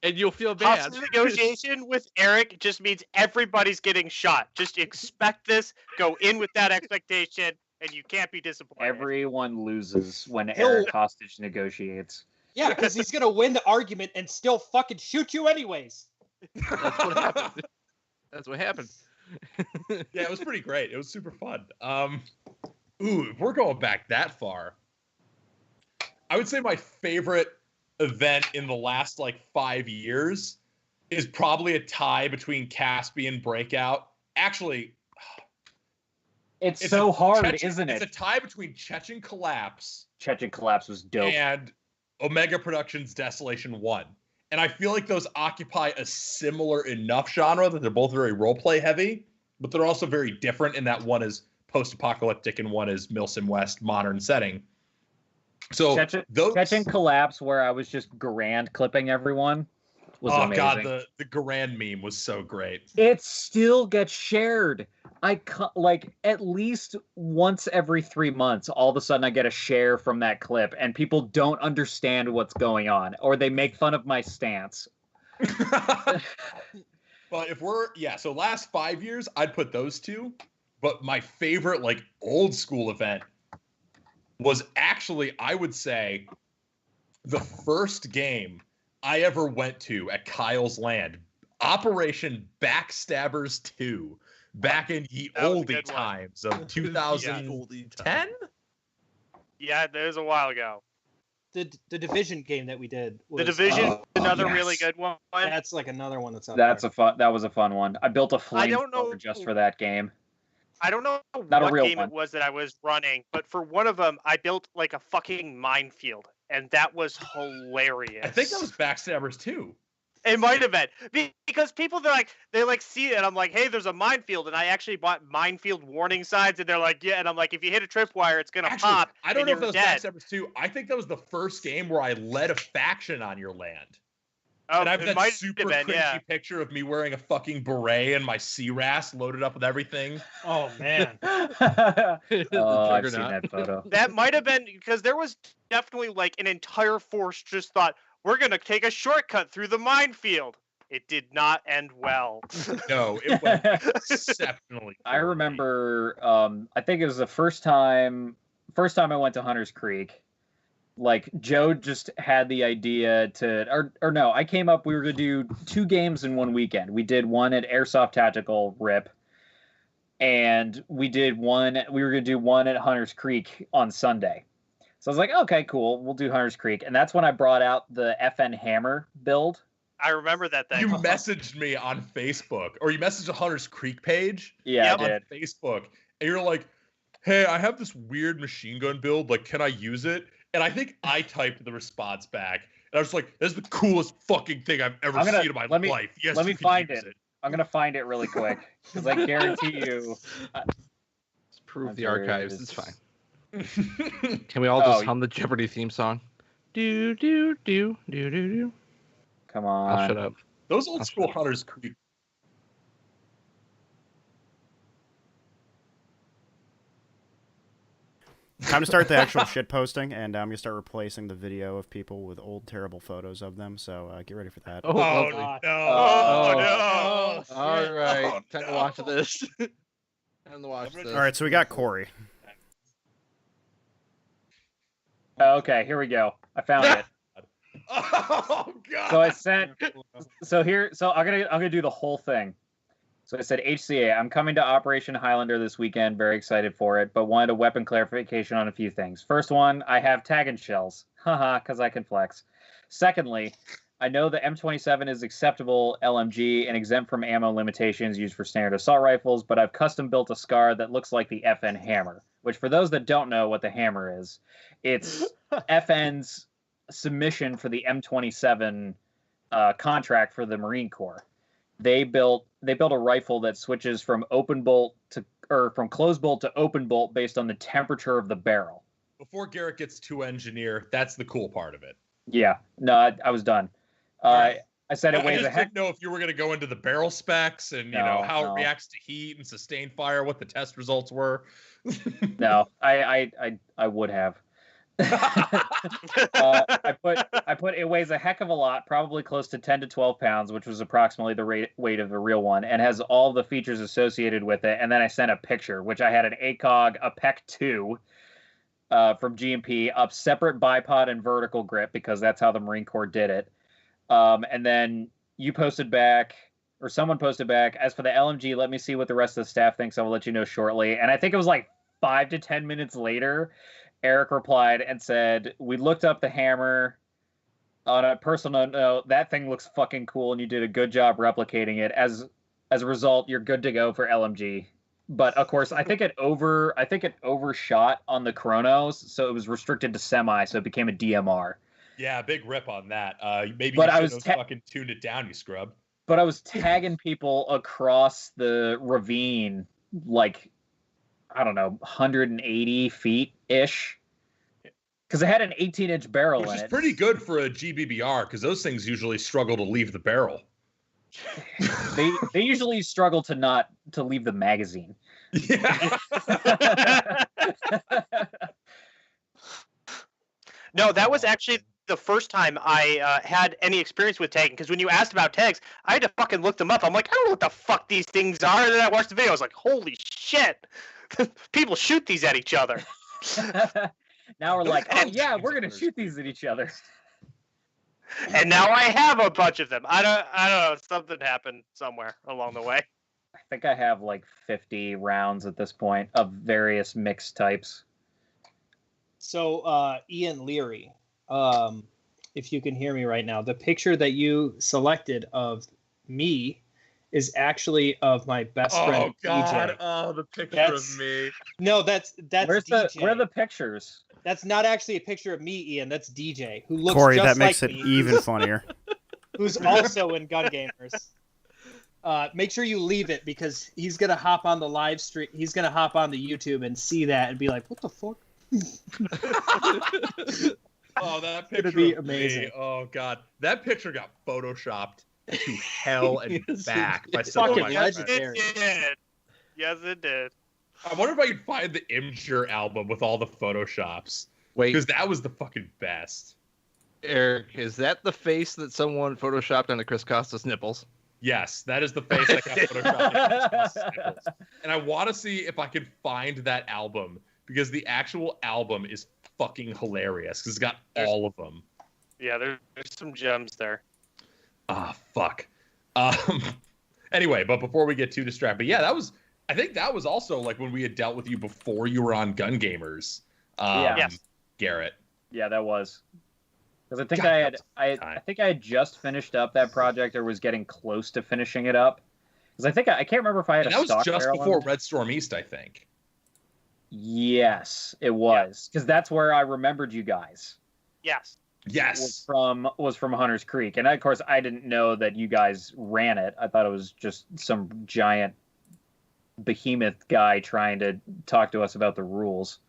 And you'll feel bad. Hostage negotiation with Eric just means everybody's getting shot. Just expect this, go in with that expectation, and you can't be disappointed. Everyone loses when Eric hostage negotiates. Yeah, because he's going to win the argument and still fucking shoot you anyways. That's what happened. Yeah, it was pretty great. It was super fun. If we're going back that far, I would say my favorite event in the last 5 years is probably a tie between Caspian Breakout. Actually, it's so hard, isn't it? It's a tie between Chechen Collapse. Chechen Collapse was dope. And Omega Productions Desolation 1. And I feel like those occupy a similar enough genre that they're both very roleplay heavy, but they're also very different in that one is post-apocalyptic and one is Milsim West modern setting. So Chechen Collapse, where I was just Garand clipping everyone, was amazing. God, the Garand meme was so great. It still gets shared. At least once every 3 months, all of a sudden I get a share from that clip, and people don't understand what's going on, or they make fun of my stance. But so last 5 years, I'd put those two. but my favorite like old school event was actually, I would say, the first game I ever went to at Kyle's Land, Operation Backstabbers 2, back in ye oldie times of 2010. Yeah, that was a while ago. The Division game that we did. The Division, another really good one. That's like another one that's out That there. was a fun one. I built a flamethrower just for that game. I don't know Not what a real game it was that I was running, but for one of them, I built like a fucking minefield, and that was hilarious. I think that was Backstabbers 2. It might have been because people they see it and I'm like, hey, there's a minefield, and I actually bought minefield warning signs, and they're like, yeah, and I'm like, if you hit a tripwire, it's gonna pop. I don't know if that was dead. Backstabbers 2. I think that was the first game where I led a faction on your land. Oh, and I have it that super cringy picture of me wearing a fucking beret and my CRAS loaded up with everything. Oh man. I've seen that photo. That might have been because there was definitely like an entire force just thought, we're going to take a shortcut through the minefield. It did not end well. No, it went exceptionally. I remember, I think it was the first time I went to Hunter's Creek. Like, Joe just had the idea to, or no, I came up, we were going to do 2 games in one weekend. We did one at Airsoft Tactical RIP, and we were going to do one at Hunter's Creek on Sunday. So I was like, okay, cool, we'll do Hunter's Creek. And that's when I brought out the FN Hammer build. I remember that thing. You messaged me on Facebook, or you messaged the Hunter's Creek page. Yeah, I did. On Facebook. And you're like, hey, I have this weird machine gun build. Like, can I use it? And I think I typed the response back. And I was like, that's the coolest fucking thing I've ever seen in my life. Yes, let me find it. I'm going to find it really quick. Because I guarantee you. Let's prove the archives. It's fine. Can we all just hum the Jeopardy theme song? Do do do do do do. Come on. I'll shut up. Those old school Hunter's Creek. Time to start the actual shit posting, and I'm gonna start replacing the video of people with old, terrible photos of them. So get ready for that. Oh no! All right, time to watch this. Time to watch this. All right, so we got Corey. Okay, here we go. I found it. Oh god! So I sent. So I'm gonna do the whole thing. So I said, HCA, I'm coming to Operation Highlander this weekend. Very excited for it, but wanted a weapon clarification on a few things. First one, I have tag and shells. Haha, because I can flex. Secondly, I know the M27 is acceptable LMG and exempt from ammo limitations used for standard assault rifles, but I've custom built a SCAR that looks like the FN Hammer, which for those that don't know what the Hammer is, it's FN's submission for the M27 contract for the Marine Corps. They built a rifle that switches from from closed bolt to open bolt based on the temperature of the barrel. Before Garrett gets too engineer, that's the cool part of it. Yeah, no, I was done. I said it weighs a heck. I didn't know if you were going to go into the barrel specs and how it reacts to heat and sustained fire, what the test results were. No, I would have. I put it weighs a heck of a lot, probably close to 10 to 12 pounds, which was approximately the weight of the real one, and has all the features associated with it. And then I sent a picture, which I had an ACOG, a PEC 2 from GMP, up separate bipod and vertical grip, because that's how the Marine Corps did it. And then you posted back, or someone posted back, as for the LMG, let me see what the rest of the staff thinks. I will let you know shortly. And I think it was like 5 to 10 minutes later, Eric replied and said, we looked up the Hammer. On a personal note, that thing looks fucking cool, and you did a good job replicating it. As a result, you're good to go for LMG. But of course, I think it overshot on the chronos, so it was restricted to semi, so it became a DMR. Yeah, big rip on that. Maybe you should have fucking tuned it down, you scrub. But I was tagging people across the ravine, like, I don't know, 180 feet-ish. Because it had an 18-inch barrel in it. Which is pretty good for a GBBR, because those things usually struggle to leave the barrel. They usually struggle to leave the magazine. Yeah. No, that was actually the first time I had any experience with tagging, because when you asked about tags, I had to fucking look them up. I'm like, I don't know what the fuck these things are. And then I watched the video. I was like, holy shit. People shoot these at each other. Now we're like, oh yeah, we're gonna shoot these at each other. And now I have a bunch of them. I don't know. Something happened somewhere along the way. I think I have like 50 rounds at this point of various mixed types. So, Ian Leary, if you can hear me right now, the picture that you selected of me is actually of my best friend, God. DJ. Oh, the picture of me. No, that's DJ. Where are the pictures? That's not actually a picture of me, Ian. That's DJ, who looks Corey, just that makes like it me, even funnier. who's also in GunGamers. Make sure you leave it, because he's gonna hop on the live stream. He's gonna hop on the YouTube and see that and be like, "What the fuck?" Oh, that picture It'd be of amazing. me. Oh God, that picture got photoshopped to hell and back by it's some of fucking my legendary. friends. It did. Yes, it did. I wonder if I can find the Imgur album with all the photoshops, Wait, because that was the fucking best. Eric, is that the face that someone photoshopped onto Chris Costa's nipples? Yes, that is the face that got photoshopped. And I want to see if I can find that album, because the actual album is fucking hilarious, because it's got all of them. Yeah, there's some gems there. Ah, fuck. Anyway, but before we get too distracted, but yeah, I think that was also like when we had dealt with you before you were on GunGamers. Yes. Garrett. Yeah, that was. Because I think God, I think I had just finished up that project, or was getting close to finishing it up. Because I think I can't remember if I had And a that was stock just barrel before in it. Red Storm East, I think. Yes, it was. Because that's where I remembered you guys. Yes. Yes. Was from Hunter's Creek, and of course I didn't know that you guys ran it. I thought it was just some giant behemoth guy trying to talk to us about the rules.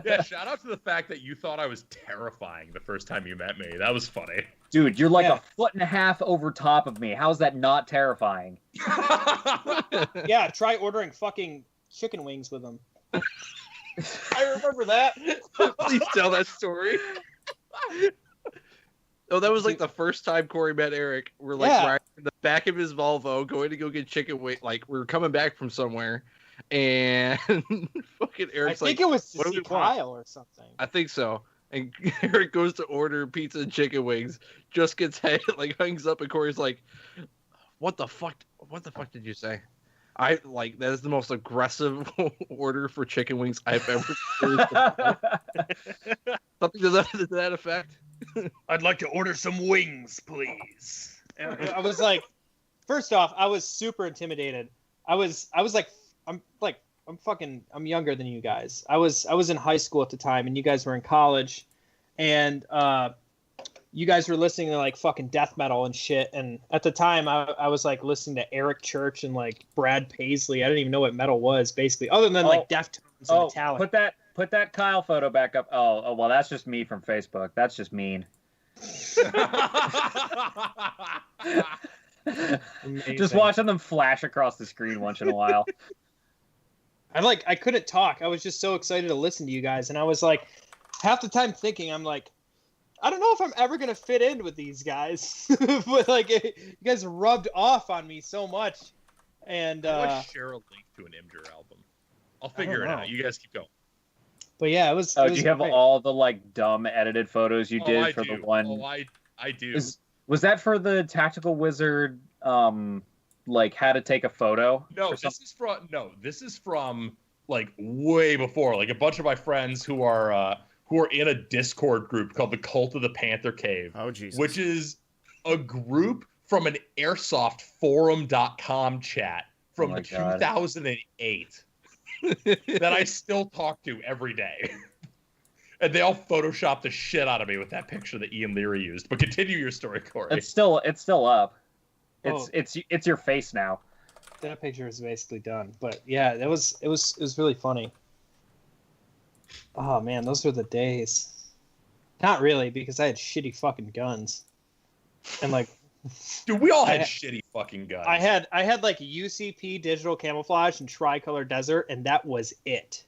Yeah, shout out to the fact that you thought I was terrifying the first time you met me. That was funny. Dude, you're like a foot and a half over top of me. How's that not terrifying? Yeah, try ordering fucking chicken wings with him. I remember that. Please tell that story. Oh, that was like the first time Corey met Eric. We're like riding in the back of his Volvo, going to go get chicken wing. Like we were coming back from somewhere, and fucking Eric's like, I think it was what to do see we want? Kyle or something. I think so. And Eric goes to order pizza and chicken wings, just gets hangs up, and Corey's like, "What the fuck? What the fuck did you say?" I like that is the most aggressive order for chicken wings I've ever heard. Something to that effect. I'd like to order some wings, please. And I was like, first off, I was super intimidated. I was like, I'm younger than you guys. I was in high school at the time, and you guys were in college, and you guys were listening to like fucking death metal and shit. And at the time, I was like listening to Eric Church and like Brad Paisley. I didn't even know what metal was, basically, other than like Deftones and Metallica. Put that Kyle photo back up. Oh, well, that's just me from Facebook. That's just mean. Just watching them flash across the screen once in a while. I couldn't talk. I was just so excited to listen to you guys, and I was like, half the time thinking, I'm like, I don't know if I'm ever gonna fit in with these guys. But like, you guys rubbed off on me so much, and I'll share a link to an Imgur album. I'll figure it out. You guys keep going. But yeah, it was. Oh, it do was you have great. all the like dumb edited photos you did for the one? Oh, I do. Was that for the Tactical Wizard? Like how to take a photo? No, this is from like way before. Like a bunch of my friends who are in a Discord group called the Cult of the Panther Cave. Oh, Jesus. Which is a group from an airsoftforum.com chat from 2008 that I still talk to every day. And they all photoshopped the shit out of me with that picture that Ian Leary used. But continue your story, Corey. It's still up. It's your face now. That picture is basically done. But yeah, it was really funny. Oh man, those were the days. Not really, because I had shitty fucking guns. And like, dude, we all had shitty fucking guns. I had like UCP digital camouflage and tricolor desert, and that was it.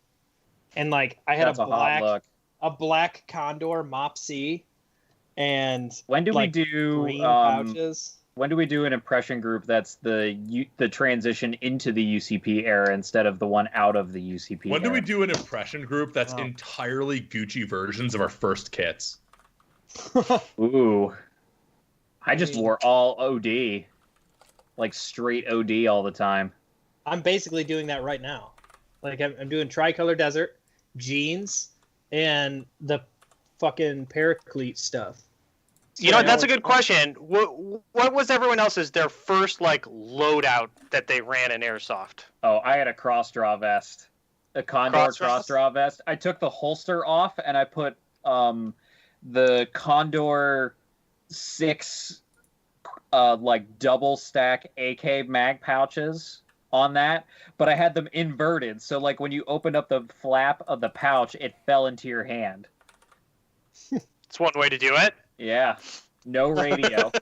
And like I had That's a hot look. a black Condor Mop C, and when do like, we do green pouches. When do we do an impression group that's the transition into the UCP era instead of the one out of the UCP When do era? we do an impression group that's entirely Gucci versions of our first kits? Ooh. I just wore all OD. Like straight OD all the time. I'm basically doing that right now. Like I'm doing tricolor desert, jeans, and the fucking paraclete stuff. You know, that's a good question. What was everyone else's their first like loadout that they ran in Airsoft? Oh, I had a cross draw vest, a Condor cross draw vest. I took the holster off and I put the Condor 6 like double stack AK mag pouches on that, but I had them inverted, so like when you opened up the flap of the pouch, it fell into your hand. It's one way to do it. Yeah. No radio.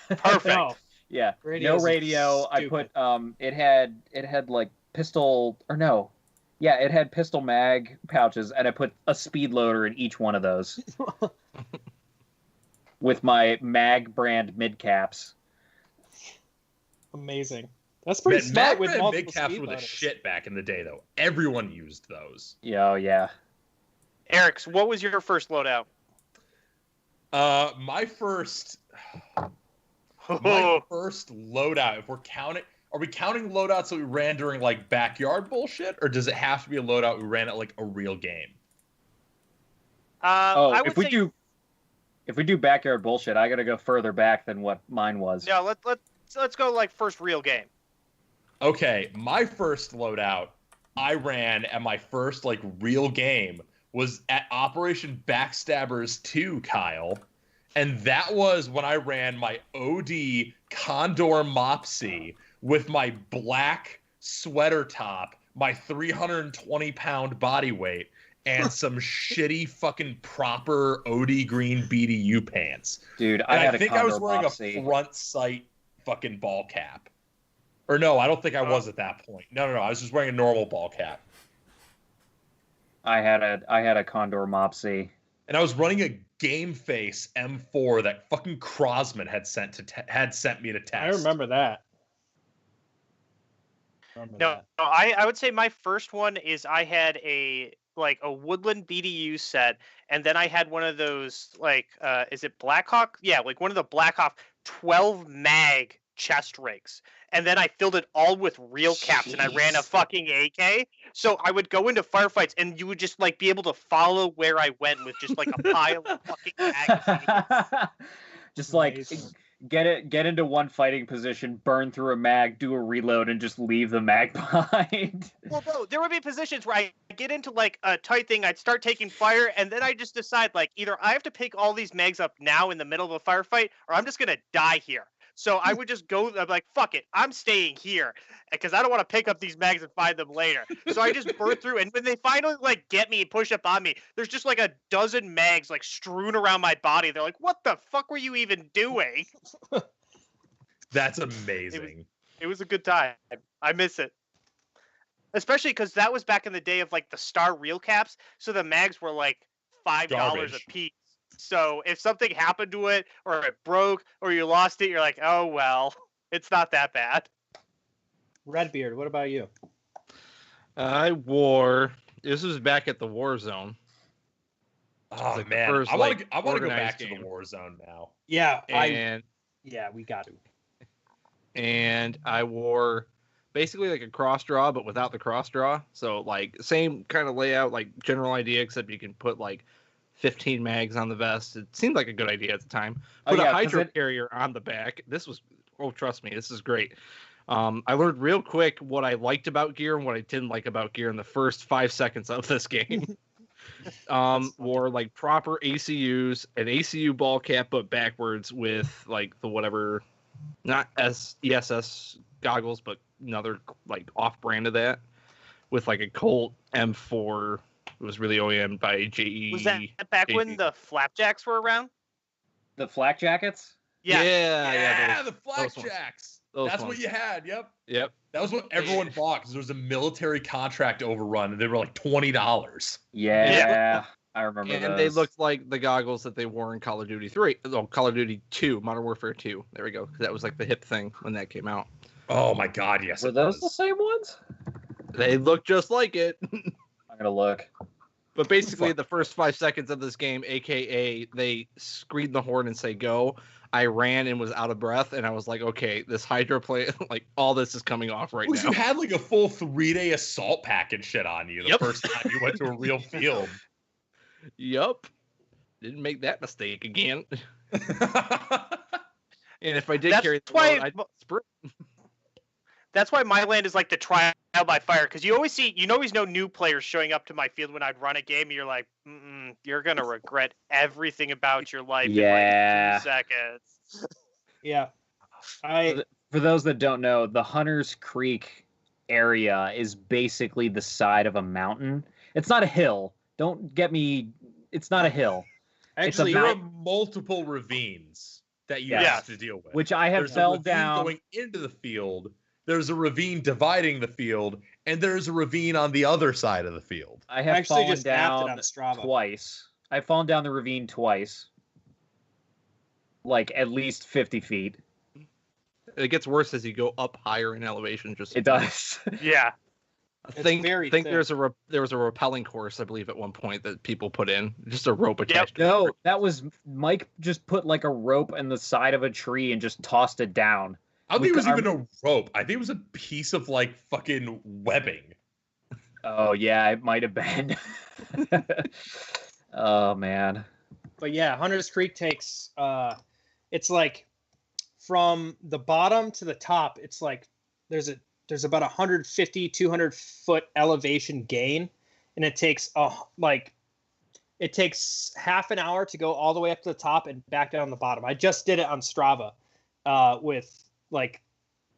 Perfect. No. Yeah. Radios no radio. I put it had like pistol or no. Yeah, it had pistol mag pouches and I put a speed loader in each one of those. With my mag brand mid caps. Amazing. That's pretty smart with multiple mid caps speed were the loaders. shit back in the day though. Everyone used those. Yeah, oh, yeah. Eric, what was your first loadout? My first loadout, if we're counting, are we counting loadouts that we ran during like backyard bullshit, or does it have to be a loadout we ran at like a real game? If we do backyard bullshit, I gotta go further back than what mine was. Yeah, let's go like first real game. Okay, my first loadout I ran at my first like real game was at Operation Backstabbers 2, Kyle. And that was when I ran my OD Condor Mopsy with my black sweater top, my 320-pound body weight, and some shitty fucking proper OD green BDU pants. Dude, I think I was wearing a front sight fucking ball cap. Or no, I don't think I was at that point. No, I was just wearing a normal ball cap. I had a Condor Mopsy. And I was running a Game Face M4 that fucking Crosman had sent me to test. I remember that. I would say my first one is I had a Woodland BDU set, and then I had one of those like is it Blackhawk? Yeah, like one of the Blackhawk 12 mag chest rigs. And then I filled it all with real caps. And I ran a fucking AK. So I would go into firefights and you would just like be able to follow where I went with just like a pile of fucking magazines. Just like get into one fighting position, burn through a mag, do a reload, and just leave the mag behind. Well, no, there would be positions where I get into like a tight thing, I'd start taking fire, and then I just decide like either I have to pick all these mags up now in the middle of a firefight, or I'm just gonna die here. So I would just go, I'm like, fuck it, I'm staying here because I don't want to pick up these mags and find them later. So I just burn through, and when they finally like get me and push up on me, there's just like a dozen mags like strewn around my body. They're like, what the fuck were you even doing? That's amazing. It was a good time. I miss it. Especially because that was back in the day of like the Star reel caps. So the mags were like $5 a piece. So if something happened to it, or it broke, or you lost it, you're like, oh, well, it's not that bad. Redbeard, what about you? This was back at the war zone. Oh, like man. first, I want to go back game. to the war zone now. Yeah, we got to. And I wore basically like a cross draw, but without the cross draw. So like same kind of layout, like general idea, except you can put like 15 mags on the vest. It seemed like a good idea at the time. Put a hydro carrier on the back. This was, trust me, this is great. I learned real quick what I liked about gear and what I didn't like about gear in the first 5 seconds of this game. Wore like proper ACUs, an ACU ball cap, but backwards with like the whatever, not ESS goggles, but another like off brand of that with like a Colt M4. It was really OEM by JE. Was that back when the flapjacks were around? The flak jackets? Yeah, the flak jacks. That's what you had. Yep. Yep. That was what everyone bought because there was a military contract overrun and they were like $20. Yeah. I remember And they looked like the goggles that they wore in Call of Duty 3. Oh, Call of Duty 2, Modern Warfare 2. There we go. That was like the hip thing when that came out. Oh my God, yes. Were those the same ones? They look just like it. I'm gonna look. But basically, the first 5 seconds of this game, aka they scream the horn and say go, I ran and was out of breath, and I was like, okay, this hydroplane, like all this is coming off right now. You had like a full 3-day assault pack and shit on you the first time you went to a real field. Yup. Didn't make that mistake again. And if I did carry the load, I'd sprint. That's why my land is like the trial by fire, because you always know new players showing up to my field when I'd run a game, and you're like, you're gonna regret everything about your life in like 2 seconds. Yeah. For those that don't know, the Hunters Creek area is basically the side of a mountain. It's not a hill. Don't get me. It's not a hill. Actually, there are multiple ravines that you have to deal with. Which I have fell down going into the field. There's a ravine dividing the field, and there's a ravine on the other side of the field. I have fallen down twice. I've fallen down the ravine twice. Like at least 50 feet. It gets worse as you go up higher in elevation. It does. Yeah. I think there was a rappelling course, I believe, at one point that people put in. Just a rope attached. No, that was Mike just put like a rope in the side of a tree and just tossed it down. I don't think it was even a rope. I think it was a piece of like fucking webbing. Oh yeah, it might have been. Oh man. But yeah, Hunters Creek takes it's like from the bottom to the top, it's like there's about 150, 200 foot elevation gain, and it takes half an hour to go all the way up to the top and back down the bottom. I just did it on Strava with like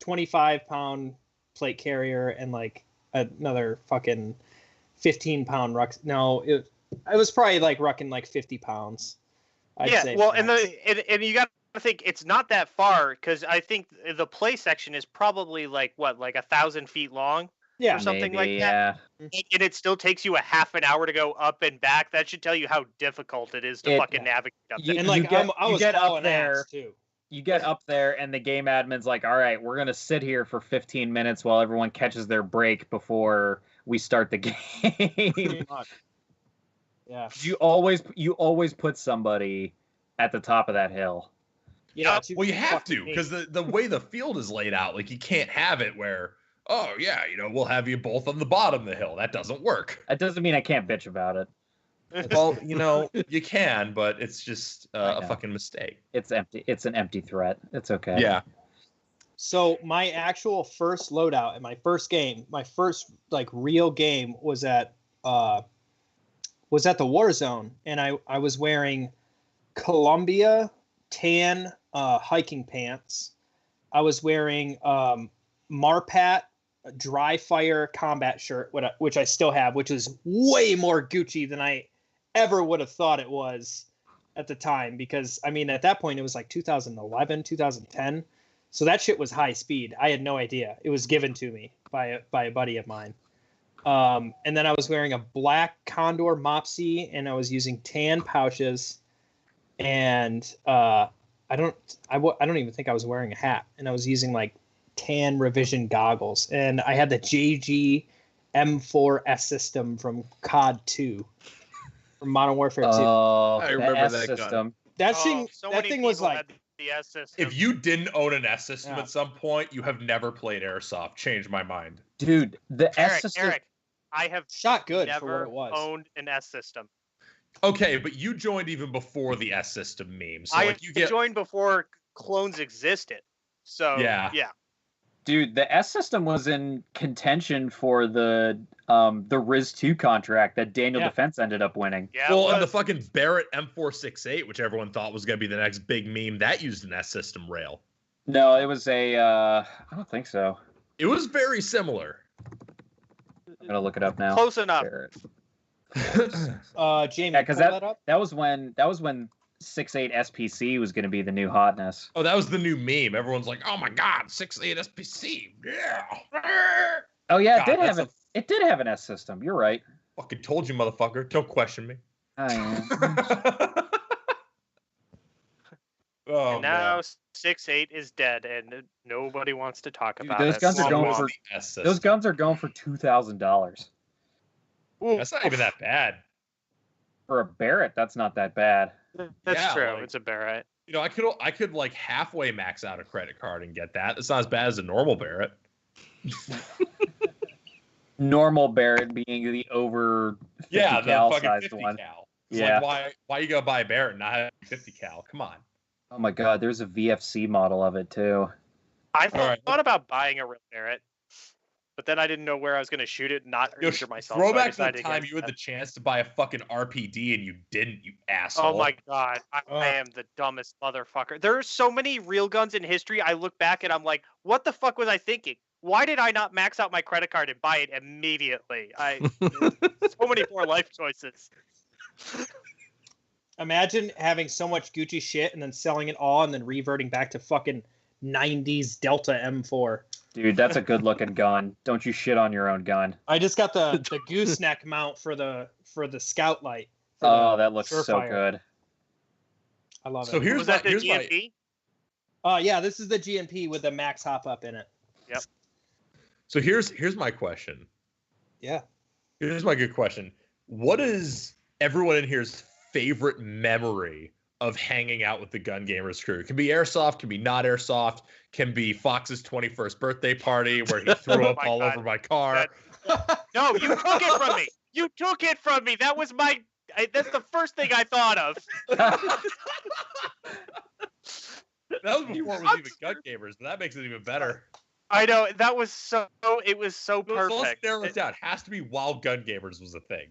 25-pound plate carrier and like another fucking 15-pound ruck. No, it was probably like rucking like 50 pounds. I'd say. Well, and you got to think it's not that far, because I think the play section is probably like 1,000 feet long. Yeah, or something like that. And it still takes you a half an hour to go up and back. That should tell you how difficult it is to fucking navigate up there. And like I was up there too. You get up there, and the game admin's like, all right, we're going to sit here for 15 minutes while everyone catches their break before we start the game. Yeah. You always put somebody at the top of that hill. Yeah, well, you have to, because the way the field is laid out, like you can't have it where, oh yeah, we'll have you both on the bottom of the hill. That doesn't work. That doesn't mean I can't bitch about it. Well, you can, but it's just a fucking mistake. It's empty. It's an empty threat. It's okay. Yeah. So my actual first loadout in my first game, my first like real game was at the War Zone, and I was wearing Columbia tan hiking pants. I was wearing Marpat dry fire combat shirt, which I still have, which is way more Gucci than I ever would have thought it was at the time, because I mean at that point it was like 2011, 2010, so that shit was high speed. I had no idea. It was given to me by a buddy of mine. And then I was wearing a black Condor Mopsy, and I was using tan pouches, and I don't even think I was wearing a hat, and I was using like tan revision goggles, and I had the JG M4S system from COD 2, from Modern Warfare 2. Oh, I remember that system. gun. That thing was like, the S system. If you didn't own an S system at some point, you have never played Airsoft. Changed my mind. Dude, the S system. Eric, I have shot good never for what it was. Owned an S system. Okay, but you joined even before the S system meme. So I joined before clones existed. So yeah. Dude, the S system was in contention for the Riz 2 contract that Daniel Defense ended up winning. Yeah, well, and the fucking Barrett M468, which everyone thought was going to be the next big meme, that used an S system rail. No, it was I don't think so. It was very similar. I'm gonna look it up now. Close enough. Jamie, because that was when 6.8 SPC was going to be the new hotness. Oh, that was the new meme. Everyone's like, "Oh my god, 6.8 SPC, yeah." Oh yeah, God, it did have an S system. You're right. Fucking told you, motherfucker. Don't question me. I am. Oh, and now man. 6.8 is dead, and nobody wants to talk Dude, about those it. guns are going for those guns are going for $2,000 That's not even that bad. for a Barrett. That's not that bad. That's Yeah, true. like- It's a Barrett. You know, I could like halfway max out a credit card and get that. It's not as bad as a normal Barrett. Normal Barrett being the over 50 Yeah, the cal fucking sized 50 one. cal. It's Yeah. like, why you gotta buy a Barrett and not have a 50 cal? Come on. Oh my god, there's a VFC model of it too. I All thought about buying a real Barrett, but then I didn't know where I was going to shoot it and not Yo, injure myself. throw so I back to the decided time against you had that. the chance to buy a fucking RPD and you didn't, you asshole. Oh my god, I am the dumbest motherfucker. There are so many real guns in history. I look back and I'm like, what the fuck was I thinking? Why did I not max out my credit card and buy it immediately? So many poor life choices. Imagine having so much Gucci shit and then selling it all and then reverting back to fucking 90s Delta M4. Dude, that's a good looking gun. Don't you shit on your own gun. I just got the gooseneck mount for the scout light. Oh, that looks so Surefire. good. I love So it. here's Was my, that the here's my, GMP? Yeah, this is the GMP with the max hop up in it. so here's my question. Yeah. Here's my good question. What is everyone in here's favorite memory of hanging out with the GunGamers crew? It can be Airsoft, can be not Airsoft, can be Fox's 21st birthday party where he threw up my all God. over my car. No, you took it from me. You took it from me. That was that's the first thing I thought of. That was before it was even GunGamers, but that makes it even better. I know that was it was so So let's perfect. narrow it down. It has to be while GunGamers was a thing.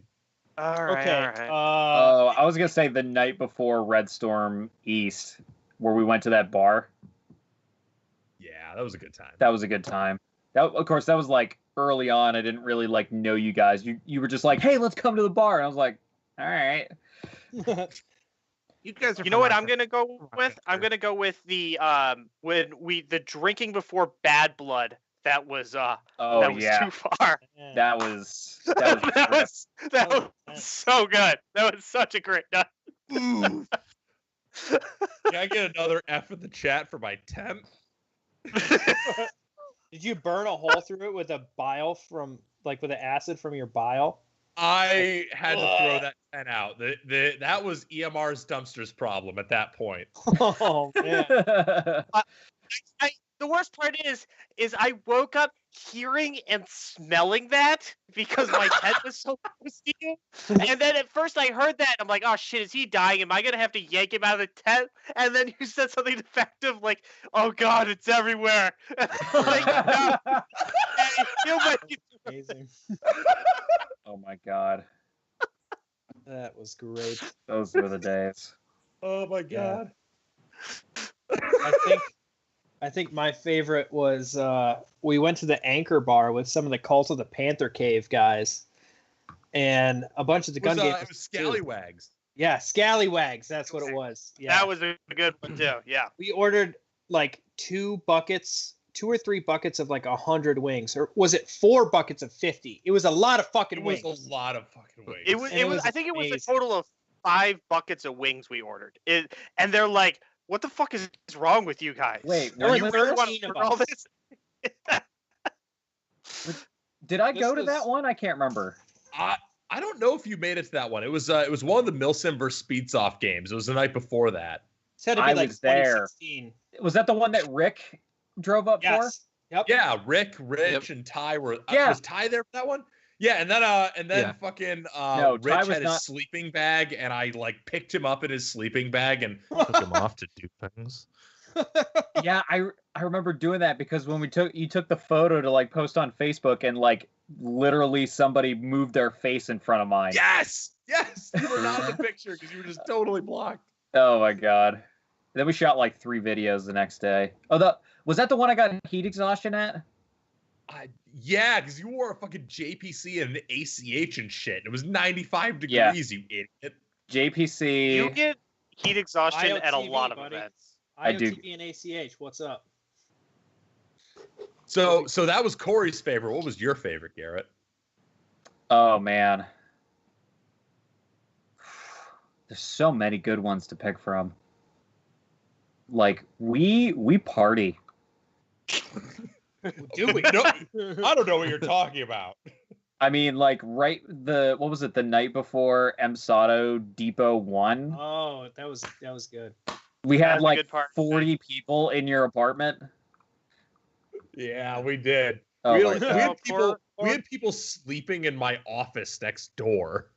All right, Okay. all right. Oh, I was gonna say the night before Red Storm East, where we went to that bar. Yeah, that was a good time. That was a good time. That, of course, that was like early on. I didn't really like know you guys. You were just like, hey, let's come to the bar, and I was like, all right. You guys are. You know what I'm gonna go with? I'm gonna go with the the drinking before Bad Blood. That was Oh that was yeah, too far. that was that was so good. That was such a great night. Can I get another F in the chat for my temp? Did you burn a hole through it with a bile with the acid from your bile? I had to throw that 10 out. That was EMR's dumpster's problem at that point. Oh man. The worst part is I woke up hearing and smelling that because my tent was so close to you. And then at first I heard that I'm like, oh shit, is he dying? Am I gonna have to yank him out of the tent? And then you said something effective like, oh god, it's everywhere. Like, no. Amazing. Oh my god, That was great. those were the days. Oh my god. I think my favorite was we went to the Anchor Bar with some of the Cult of the Panther Cave guys, and a bunch of the gun gamers. It was Scallywags. Yeah, Scallywags. That's what it was. Yeah, That was a good one too. Yeah. we ordered like 2 or 3 buckets of like 100 wings, or was it 4 buckets of 50? It was a lot of fucking It wings. was a lot of fucking wings. It was. And it was I think it was a amazing. total of 5 buckets of wings we ordered. And they're like, "What the fuck is wrong with you guys? Wait, There were was you- you really want 13 to of order all us. this?" did I This go to was- that one? I can't remember. I don't know if you made it to that one. It was one of the Milsim versus Speedsoft games. It was the night before that. It had to be I like was there. 2016. Was that the one that Rick drove up for? Yes. Yep. Yeah, Rick, Rich, and Ty were. Yeah. Was Ty there for that one? Yeah, and then Yeah. fucking No, Ty Rich was had his not- sleeping bag, and I like picked him up in his sleeping bag and Took him off to do things. Yeah, I remember doing that because when you took the photo to like post on Facebook and like literally somebody moved their face in front of mine. yes, you were not in the picture because you were just totally blocked. Oh my god. Then we shot like 3 videos the next day. Oh, was that the one I got heat exhaustion at? Yeah, because you wore a fucking JPC and an ACH and shit. It was 95 Yeah. degrees, you idiot. JPC. heat exhaustion at a IOTV, lot of buddy. events. I do. IOTV and ACH, what's up? So that was Corey's favorite. What was your favorite, Garrett? Oh man, there's so many good ones to pick from. Like we party. Do we? No, I don't know what you're talking about. I mean, like what was it, the night before MSATO Depot 1? Oh, that was good. We That had was a like good part. 40 people in your apartment. Yeah, we did. Oh we, my had, God. we had people sleeping in my office next door.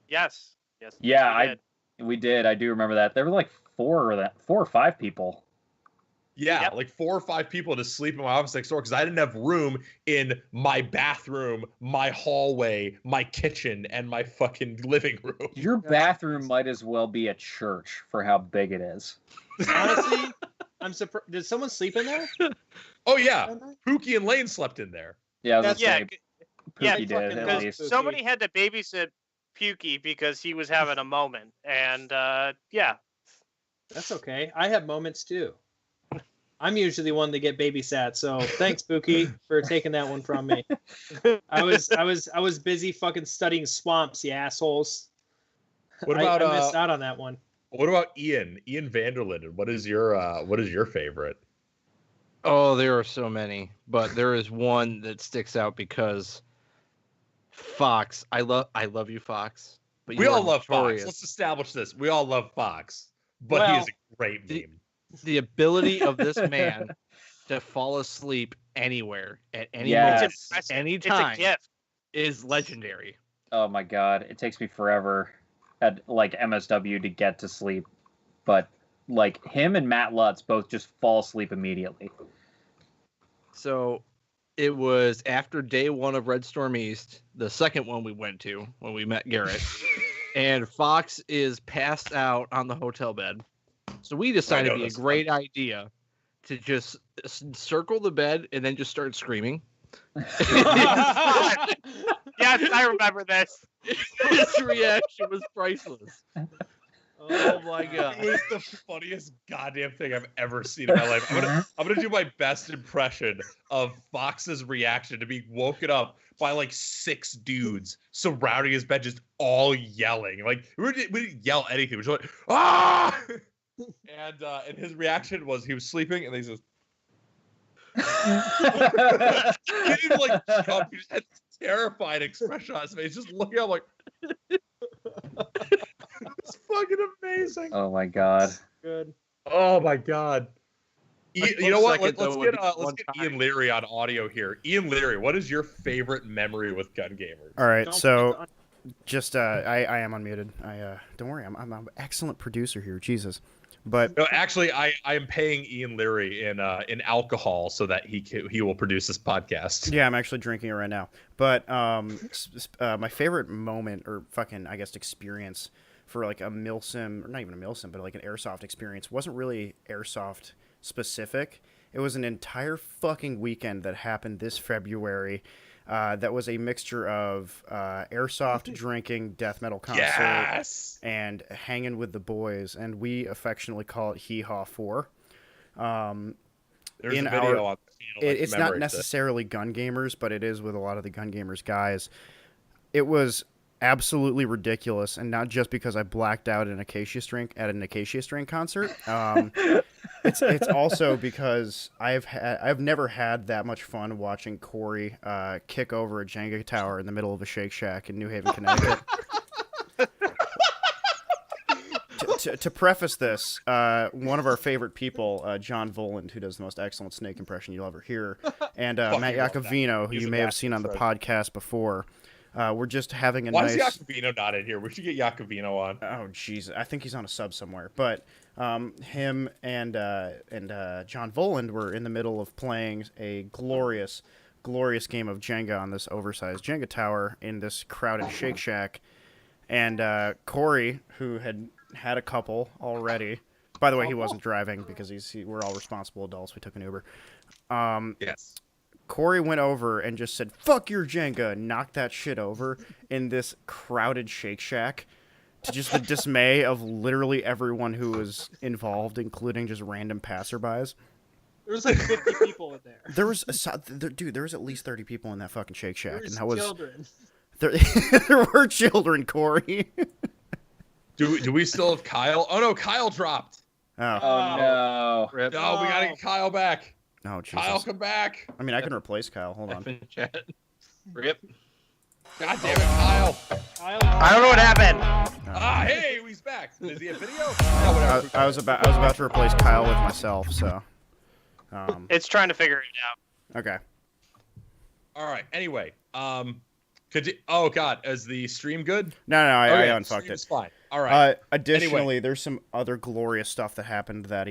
Yes. Yeah, we did. I do remember that. There were like 4 or 5 people. Yeah, Yep. like 4 or 5 people to sleep in my office next door because I didn't have room in my bathroom, my hallway, my kitchen, and my fucking living room. Your bathroom might as well be a church for how big it is. Honestly, I'm surprised. Did someone sleep in there? Oh yeah, Pookie and Lane slept in there. Yeah, I was That's- gonna Yeah, say, yeah, Pookie did fucking at love least. Pookie. somebody had to babysit Pukey because he was having a moment, and yeah, That's okay. I have moments too. I'm usually the one to get babysat, so thanks, Pookie, for taking that one from me. I was busy fucking studying swamps, you assholes. What I about missed out on that one. what about Ian Vanderlinden? What is your favorite? Oh, there are so many, but there is one that sticks out because Fox. I love you, Fox. But We you all are love Fox. notorious. Let's establish this. We all love Fox, but he Well, is a great meme. The ability of this man to fall asleep anywhere at any Yes. moment, it's impressive. any It's a time, gift. is legendary. Oh my God, it takes me forever at like MSW to get to sleep, but like him and Matt Lutz both just fall asleep immediately. So it was after day 1 of Red Storm East, the second one we went to when we met Garrett, and Fox is passed out on the hotel bed. So we decided it'd be a great idea to just circle the bed and then just start screaming. Yes, I remember this. His reaction was priceless. Oh my It god. was the funniest goddamn thing I've ever seen in my life. I'm gonna do my best impression of Fox's reaction to being woken up by like 6 dudes surrounding his bed, just all yelling. Like we didn't yell anything. We were just like, ah! And his reaction was he was sleeping and he just he didn't like jump. He just had this terrified expression on his face, just looking up like it's fucking amazing. Oh my God. Good. Oh my god. You know what? Let's get time. Ian Leary on audio here. Ian Leary, what is your favorite memory with GunGamers? All right, Don't so forget just I am unmuted. Don't worry, I'm an excellent producer here. Jesus, but No, actually, I am paying Ian Leary in alcohol so that he will produce this podcast. yeah, I'm actually drinking it right now. But my favorite moment or fucking I guess experience for like a milsim, or not even a milsim, but like an airsoft experience wasn't really airsoft specific. It was an entire fucking weekend that happened this February. That was a mixture of airsoft, drinking, death metal concert, Yes. and hanging with the boys, and we affectionately call it Hee Haw 4. There's in a video our- on the channel that It's not commemorates necessarily Gun Gamers, but it is with a lot of the Gun Gamers guys. It was absolutely ridiculous, and not just because I blacked out at an Acacia String concert. It's also because I've never had that much fun watching Corey kick over a Jenga tower in the middle of a Shake Shack in New Haven, Connecticut. To preface this, one of our favorite people, John Voland, who does the most excellent snake impression you'll ever hear, and Matt love that. Iacovino, who He's you the may have best, seen on the right. podcast before. We're just having a Why nice. is Iacovino not in here? We should get Iacovino on. Oh jeez, I think he's on a sub somewhere. But him and John Voland were in the middle of playing a glorious game of Jenga on this oversized Jenga tower in this crowded Shake Shack. And Corey, who had a couple already. By the way, he wasn't driving because we're all responsible adults. We took an Uber. Yes. Corey went over and just said, "Fuck your Jenga," and knocked that shit over in this crowded Shake Shack. to just the dismay of literally everyone who was involved, including just random passerbys. There was like 50 people in there. There was there was at least 30 people in that fucking Shake Shack, and that was children. There were children, Corey. Do we still have Kyle? Oh no, Kyle dropped. Oh no! No, we gotta get Kyle back. Oh Jesus. Kyle, come back. I mean, I can replace Kyle. Hold on. Chat. Rip. God damn it, Kyle. I don't know what happened. Hey, he's back. Is he a video? No, whatever. I was about to replace Kyle with myself, so. It's trying to figure it out. Okay. All right. Anyway, oh God, is the stream good? No, I unfucked it. It's fine. All right. Additionally, Anyway. there's some other glorious stuff that happened that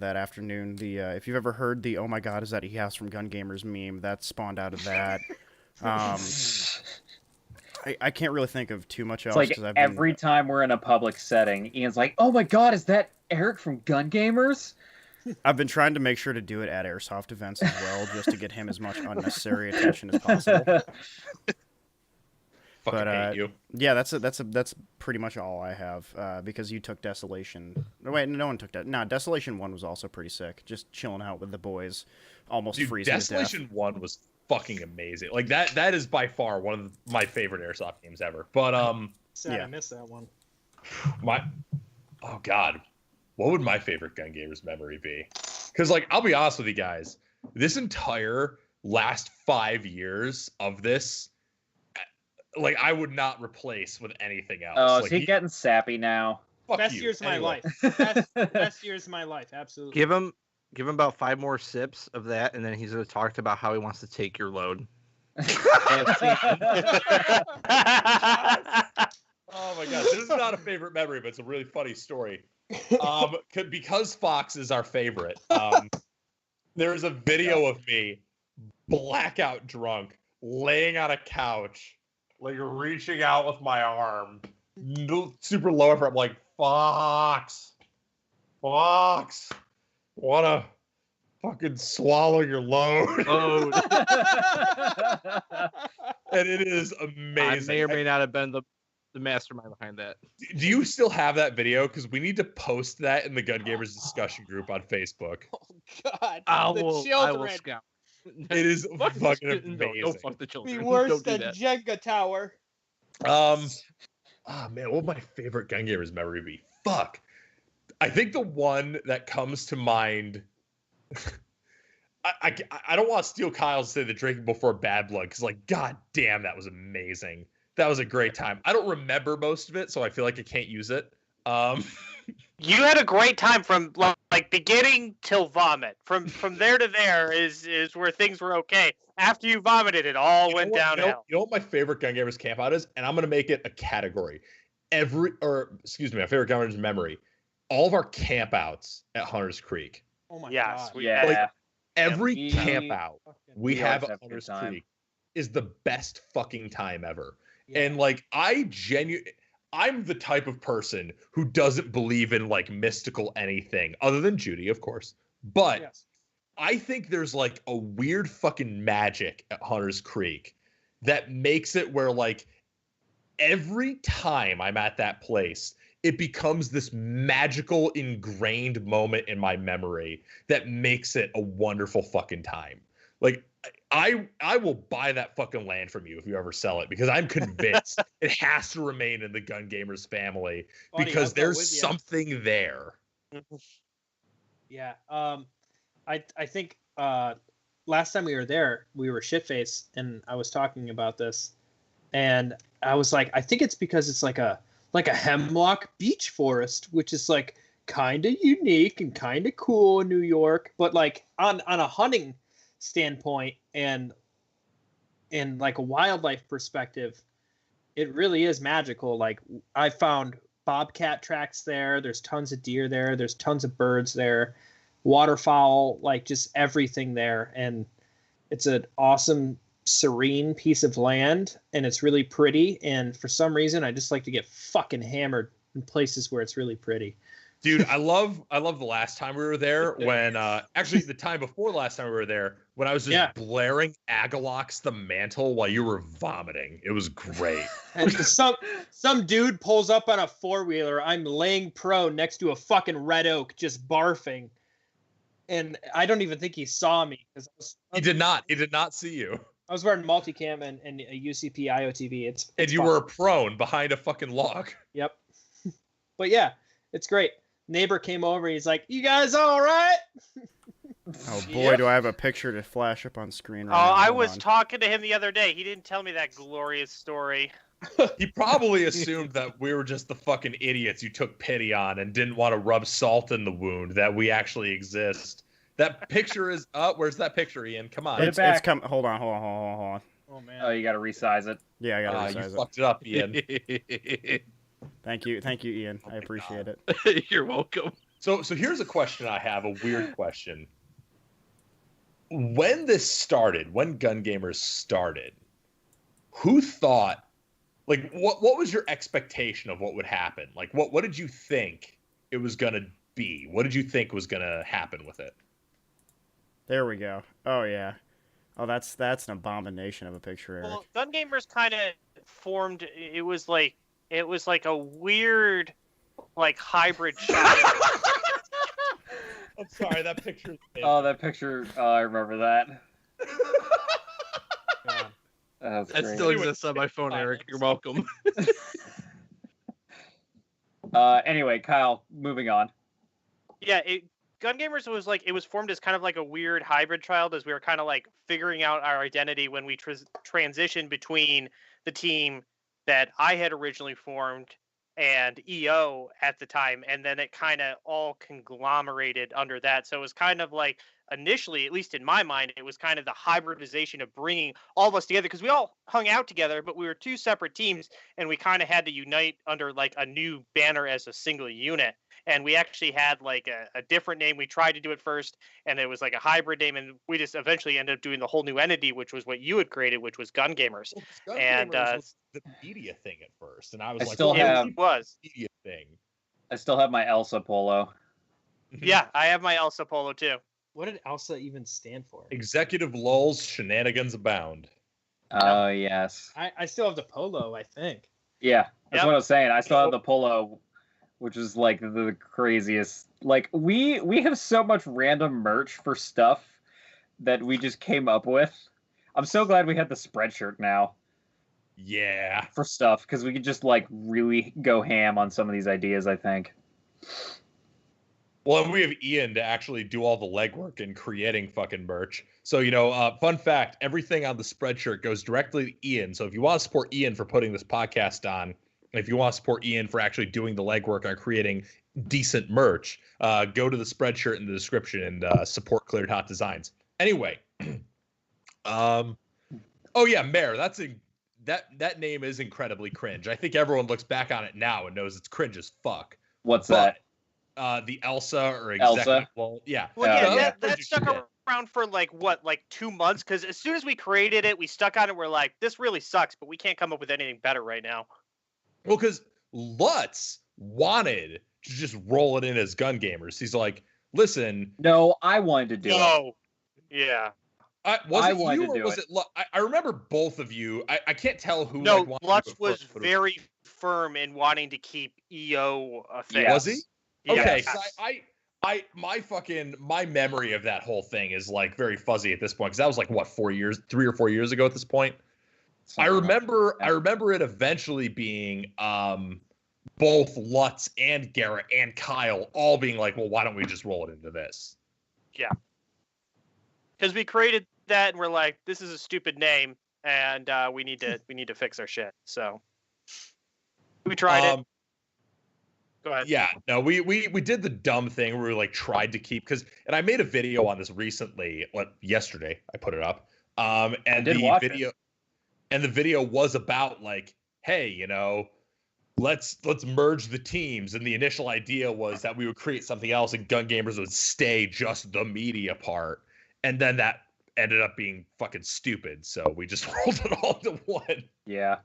afternoon. The if you've ever heard the "Oh my God, is that he has from GunGamers" meme, that spawned out of that. I can't really think of too much else. It's like every time we're in a public setting, Ian's like, "Oh my God, is that Eric from GunGamers?" I've been trying to make sure to do it at Airsoft events as well, just to get him as much unnecessary attention as possible. Fucking hate you. Yeah, that's pretty much all I have. Because you took Desolation. Wait, no one took that. No, Desolation 1 was also pretty sick. Just chilling out with the boys, almost freezing to death. Desolation 1 was fucking amazing. Like that is by far one of my favorite Airsoft games ever. But Sad I missed that one. Oh God, what would my favorite GunGamers memory be? Because like I'll be honest with you guys, this entire last 5 years of this, like I would not replace with anything else. Oh, like, is he getting sappy now? Best years of my life. Best years of my life. Absolutely. Give him about 5 more sips of that, and then he's going to talk about how he wants to take your load. Oh my God, this is not a favorite memory, but it's a really funny story. Because Fox is our favorite. There's a video of me blackout drunk, laying on a couch, like reaching out with my arm, super low effort. I'm like, Fox, wanna fucking swallow your load? And it is amazing. I may or may not have been the mastermind behind that. Do you still have that video? Because we need to post that in the GunGamers discussion group on Facebook. Oh God, I the will children. scout. It is fucking amazing. No, fuck the children. Be worse Don't do than that. Jenga Tower. Oh man, what would my favorite GunGamers memory be? Fuck. I think the one that comes to mind. I don't want to steal Kyle's say the drinking before Bad Blood, because like, god damn, that was amazing. That was a great time. I don't remember most of it, so I feel like I can't use it. You had a great time from like beginning till vomit. From there to there is where things were okay. After you vomited, it all went downhill. You know what my favorite GunGamers camp out is? And I'm gonna make it a category. My favorite GunGamers memory. All of our camp outs at Hunter's Creek. Oh my Yes, God. Yeah. Like, every we- camp out we have always at have a good Hunter's time. Creek is the best fucking time ever. Yeah. And like I'm the type of person who doesn't believe in like mystical anything other than Judy, of course. But Yes. I think there's like a weird fucking magic at Hunter's Creek that makes it where like every time I'm at that place, it becomes this magical ingrained moment in my memory that makes it a wonderful fucking time. Like I will buy that fucking land from you if you ever sell it, because I'm convinced it has to remain in the GunGamers family, Buddy, because I'll go there's with ya. something there. Yeah. I think last time we were there, we were shitface, and I was talking about this, and I was like, I think it's because it's like a hemlock beech forest, which is like kind of unique and kind of cool in New York, but like on a hunting standpoint and in like a wildlife perspective, it really is magical. Like I found bobcat tracks there. There's tons of deer there. There's tons of birds there, waterfowl, like just everything there. And it's an awesome, serene piece of land, and it's really pretty. And for some reason, I just like to get fucking hammered in places where it's really pretty. Dude, I love the last time we were there when actually the time before the last time we were there when I was just blaring Agalox the Mantle while you were vomiting. It was great. And some dude pulls up on a 4-wheeler. I'm laying prone next to a fucking red oak just barfing. And I don't even think he saw me. He did not see you. I was wearing multicam and a UCP IOTV. And you were prone behind a fucking log. Yep. But yeah, it's great. Neighbor came over. He's like, "You guys all right?" Oh boy, do I have a picture to flash up on screen right now. I was talking to him the other day. He didn't tell me that glorious story. He probably assumed that we were just the fucking idiots you took pity on and didn't want to rub salt in the wound that we actually exist. That picture is up. Where's that picture, Ian? Come on. It's hold on. Oh man. Oh, you got to resize it. Yeah, I got to resize it. You fucked it up, Ian. Thank you, Ian. I appreciate it. You're welcome. So here's a question I have, a weird question. When this started, when GunGamers started, who thought, like, what was your expectation of what would happen? Like, what did you think it was gonna be? What did you think was gonna happen with it? There we go. Oh yeah. Oh, that's an abomination of a picture, Eric. Well, GunGamers kind of formed. It was like a weird, like hybrid shadow. I'm sorry, that picture. Oh, that picture. Oh, I remember that. That still exists on my phone, Eric. You're welcome. Anyway, Kyle, moving on. Yeah, GunGamers was formed as kind of like a weird hybrid child as we were kind of like figuring out our identity when we transitioned between the team that I had originally formed and EO at the time, and then it kind of all conglomerated under that. So it was kind of like initially, at least in my mind, it was kind of the hybridization of bringing all of us together because we all hung out together, but we were two separate teams, and we kind of had to unite under like a new banner as a single unit. And we actually had like a different name. We tried to do it first, and it was like a hybrid name, and we just eventually ended up doing the whole new entity, which was what you had created, which was GunGamers. Well, and was the media thing at first, and I was still have it was media thing. I still have my Elsa polo. Yeah, I have my Elsa polo too. What did Elsa even stand for? Executive lulls, shenanigans abound. Oh yes. I still have the polo, I think. Yeah, that's what I was saying. I still have the polo, which is like the craziest. Like we have so much random merch for stuff that we just came up with. I'm so glad we had the Spreadshirt now. Yeah. For stuff, because we could just like really go ham on some of these ideas, I think. Well, and we have Ian to actually do all the legwork in creating fucking merch. So, fun fact, everything on the Spreadshirt goes directly to Ian. So if you want to support Ian for putting this podcast on, if you want to support Ian for actually doing the legwork on creating decent merch, go to the Spreadshirt in the description and support Cleared Hot Designs. Anyway, oh yeah, Mare, that name is incredibly cringe. I think everyone looks back on it now and knows it's cringe as fuck. What's that? The Elsa or Executive. Elsa? Yeah. Well, that stuck around for like 2 months? Because as soon as we created it, we stuck on it. We're like, this really sucks, but we can't come up with anything better right now. Well, because Lutz wanted to just roll it in as GunGamers. He's like, listen. No, I wanted to do it. Oh, yeah. Was it you or was it Lutz? I remember both of you. I can't tell who. No, Lutz was very firm in wanting to keep EO a thing. Was he? Okay, yes. So my memory of that whole thing is like very fuzzy at this point because that was like what 3 or 4 years ago at this point. I remember it eventually being both Lutz and Garrett and Kyle all being like, well, why don't we just roll it into this? Yeah, because we created that and we're like, this is a stupid name and we need to fix our shit. So we tried it. Go ahead. Yeah, no, we did the dumb thing where we like tried to keep and I made a video on this recently, yesterday I put it up. And the video was about like, hey, let's merge the teams. And the initial idea was that we would create something else and GunGamers would stay just the media part. And then that ended up being fucking stupid. So we just rolled it all into one. Yeah.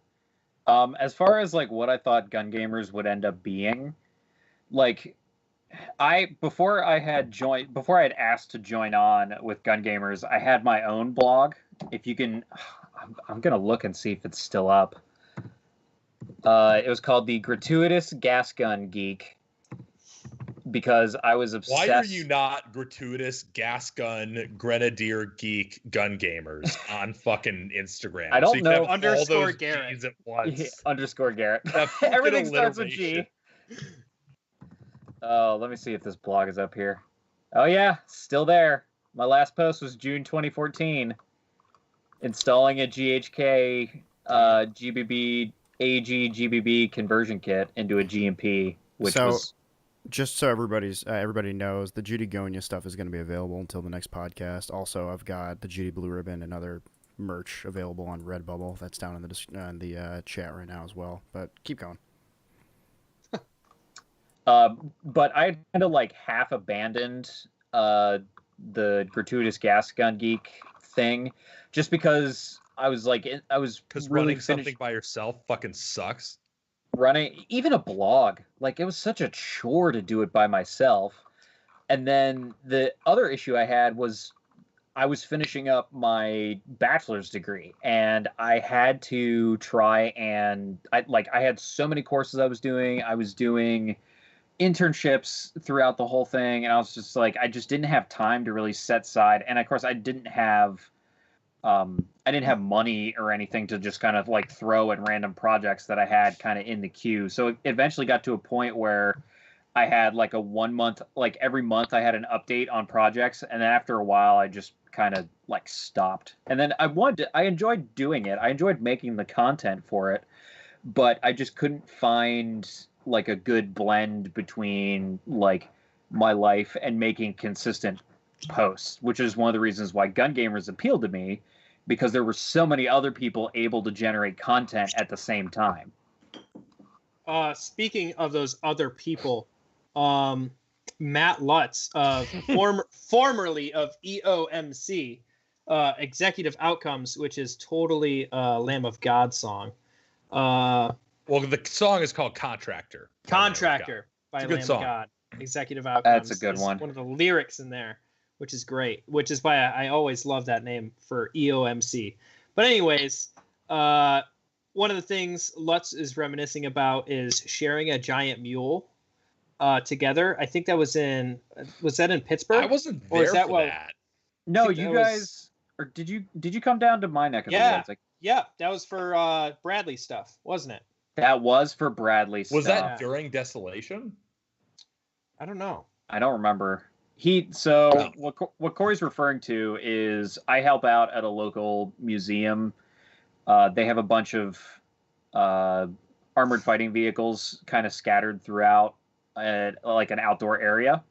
As far as like what I thought GunGamers would end up being, like before I had asked to join on with GunGamers, I had my own blog. If you can, I'm gonna look and see if it's still up. It was called the Gratuitous Gas Gun Geek because I was obsessed. Why are you not Gratuitous Gas Gun Grenadier Geek Gun Gamers on fucking Instagram? I don't so you know. Can have Underscore all those Garrett. G's at once. Underscore Garrett. That Everything starts with alliteration. G. Oh, let me see if this blog is up here. Oh yeah, still there. My last post was June 2014. Installing a GHK GBB AG GBB conversion kit into a GMP, which was just so everybody knows, the Judy Gonya stuff is going to be available until the next podcast. Also, I've got the Judy Blue Ribbon and other merch available on Redbubble. That's down in the chat right now as well. But keep going. But I kind of like half abandoned the Gratuitous Gas Gun Geek thing, just because I was really running something by yourself fucking sucks. Running even a blog, like it was such a chore to do it by myself. And then the other issue I had was I was finishing up my bachelor's degree, and I had to try and I had so many courses I was doing internships throughout the whole thing, and I was just like, I just didn't have time to really set aside, and of course I didn't have money or anything to just kind of like throw at random projects that I had kind of in the queue. So it eventually got to a point where I had like a 1 month, like every month I had an update on projects, and then after a while I just kind of like stopped. And then I enjoyed doing it. I enjoyed making the content for it, but I just couldn't find like a good blend between like my life and making consistent posts, which is one of the reasons why GunGamers appealed to me, because there were so many other people able to generate content at the same time. Speaking of those other people, Matt Lutz, formerly of EOMC, Executive Outcomes, which is totally a Lamb of God song. Well, the song is called Contractor. Contractor by Lamb of God. Executive Outcomes. That's a good one. One of the lyrics in there, which is great, which is why I always love that name for EOMC. But anyways, one of the things Lutz is reminiscing about is sharing a giant mule together. I think that was in Pittsburgh? I wasn't there for that. No, you guys, or did you come down to my neck of the woods? Like, yeah, that was for Bradley stuff, wasn't it? That was for Bradley stuff. Was that during Desolation? I don't know. I don't remember. What Corey's referring to is I help out at a local museum. They have a bunch of armored fighting vehicles kind of scattered throughout like an outdoor area.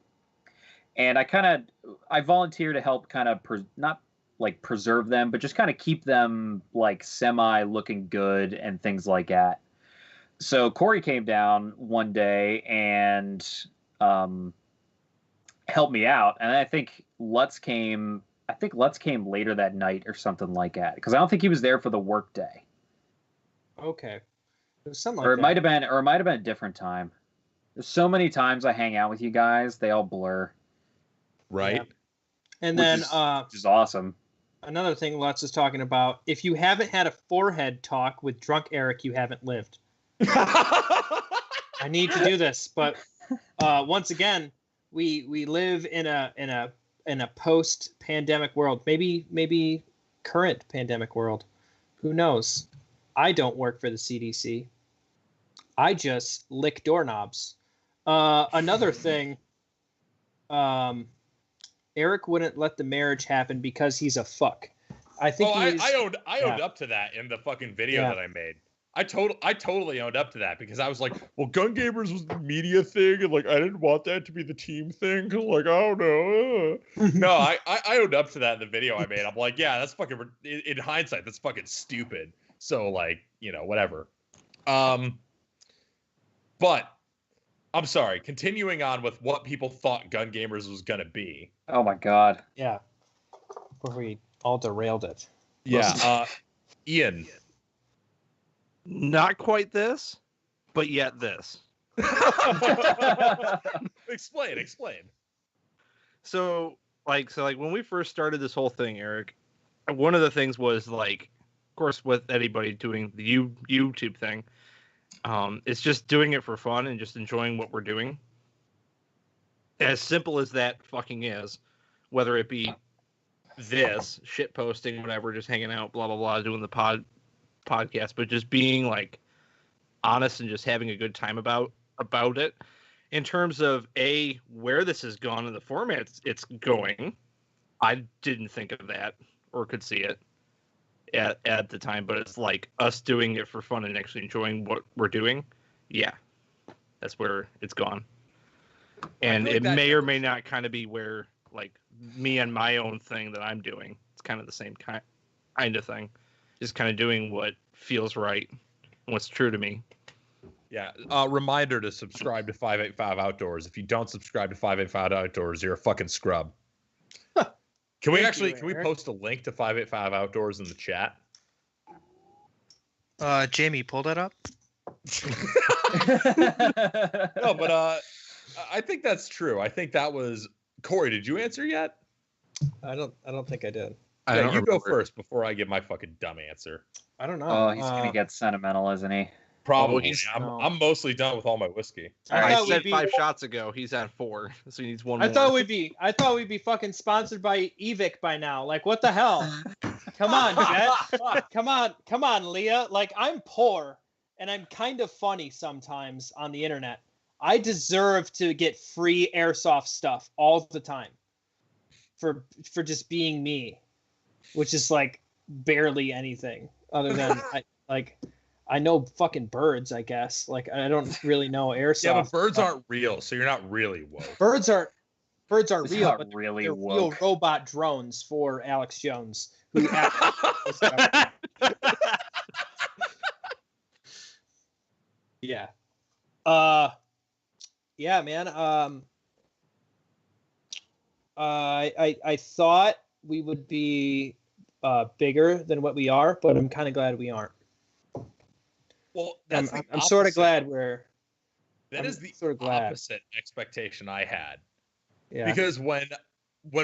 And I volunteer to help kind of not like preserve them, but just kind of keep them like semi looking good and things like that. So Corey came down one day and helped me out, and I think Lutz came later that night or something like that, because I don't think he was there for the work day. Okay, it was something or like it might have been a different time. There's so many times I hang out with you guys, they all blur. Right. Yeah. And then which is awesome. Another thing Lutz is talking about: if you haven't had a forehead talk with drunk Eric, you haven't lived. I need to do this, but once again, we live in a post-pandemic world, maybe current pandemic world. Who knows? I don't work for the CDC. I just lick doorknobs. Another thing, Eric wouldn't let the marriage happen because he's a fuck. I think I owned up to that in the fucking video that I made. I totally owned up to that, because I was like, well, GunGamers was the media thing, and like I didn't want that to be the team thing. Like, I don't know. No, I owned up to that in the video I made. I'm like, yeah, that's fucking, in hindsight, that's fucking stupid. So like, whatever. But I'm sorry. Continuing on with what people thought GunGamers was gonna be. Oh my god. Yeah. Before we all derailed it. Yeah. Ian. Not quite this, but yet this. Explain. So when we first started this whole thing, Eric, one of the things was like, of course, with anybody doing the YouTube thing, it's just doing it for fun and just enjoying what we're doing. As simple as that fucking is, whether it be this shit posting, whatever, just hanging out, blah blah blah, doing the podcast, but just being like honest and just having a good time about it. In terms of where this has gone and the format it's going, I didn't think of that or could see it at the time, but it's like us doing it for fun and actually enjoying what we're doing. Yeah, that's where it's gone. And it may or may not kind of be where like me and my own thing that I'm doing. It's kind of the same kind of thing. Just kind of doing what feels right and what's true to me. Yeah. Reminder to subscribe to 585 Outdoors. If you don't subscribe to 585 Outdoors, you're a fucking scrub. Can we post a link to 585 Outdoors in the chat? Jamie, pull that up. No, but I think that's true. I think that was Corey. Did you answer yet? I don't think I did. Yeah, you go first before I give my fucking dumb answer. I don't know. Oh, he's gonna get sentimental, isn't he? Probably. I'm mostly done with all my whiskey. I said 5 shots ago. He's at 4, so he needs one more. I thought we'd be fucking sponsored by Evic by now. Like, what the hell? Come on, Jet. Come on, Leah. Like, I'm poor and I'm kind of funny sometimes on the internet. I deserve to get free airsoft stuff all the time for just being me, which is like barely anything other than I know fucking birds, I guess. Like, I don't really know airsoft. Yeah, but birds aren't real, so you're not really woke. Birds are real, but really they're woke. real robot drones for Alex Jones. Who yeah. Yeah, man. I thought we would be bigger than what we are, but I'm kind of glad we aren't. Well, I'm sort of glad we're. That is the sort of glad. opposite expectation I had. Yeah. Because when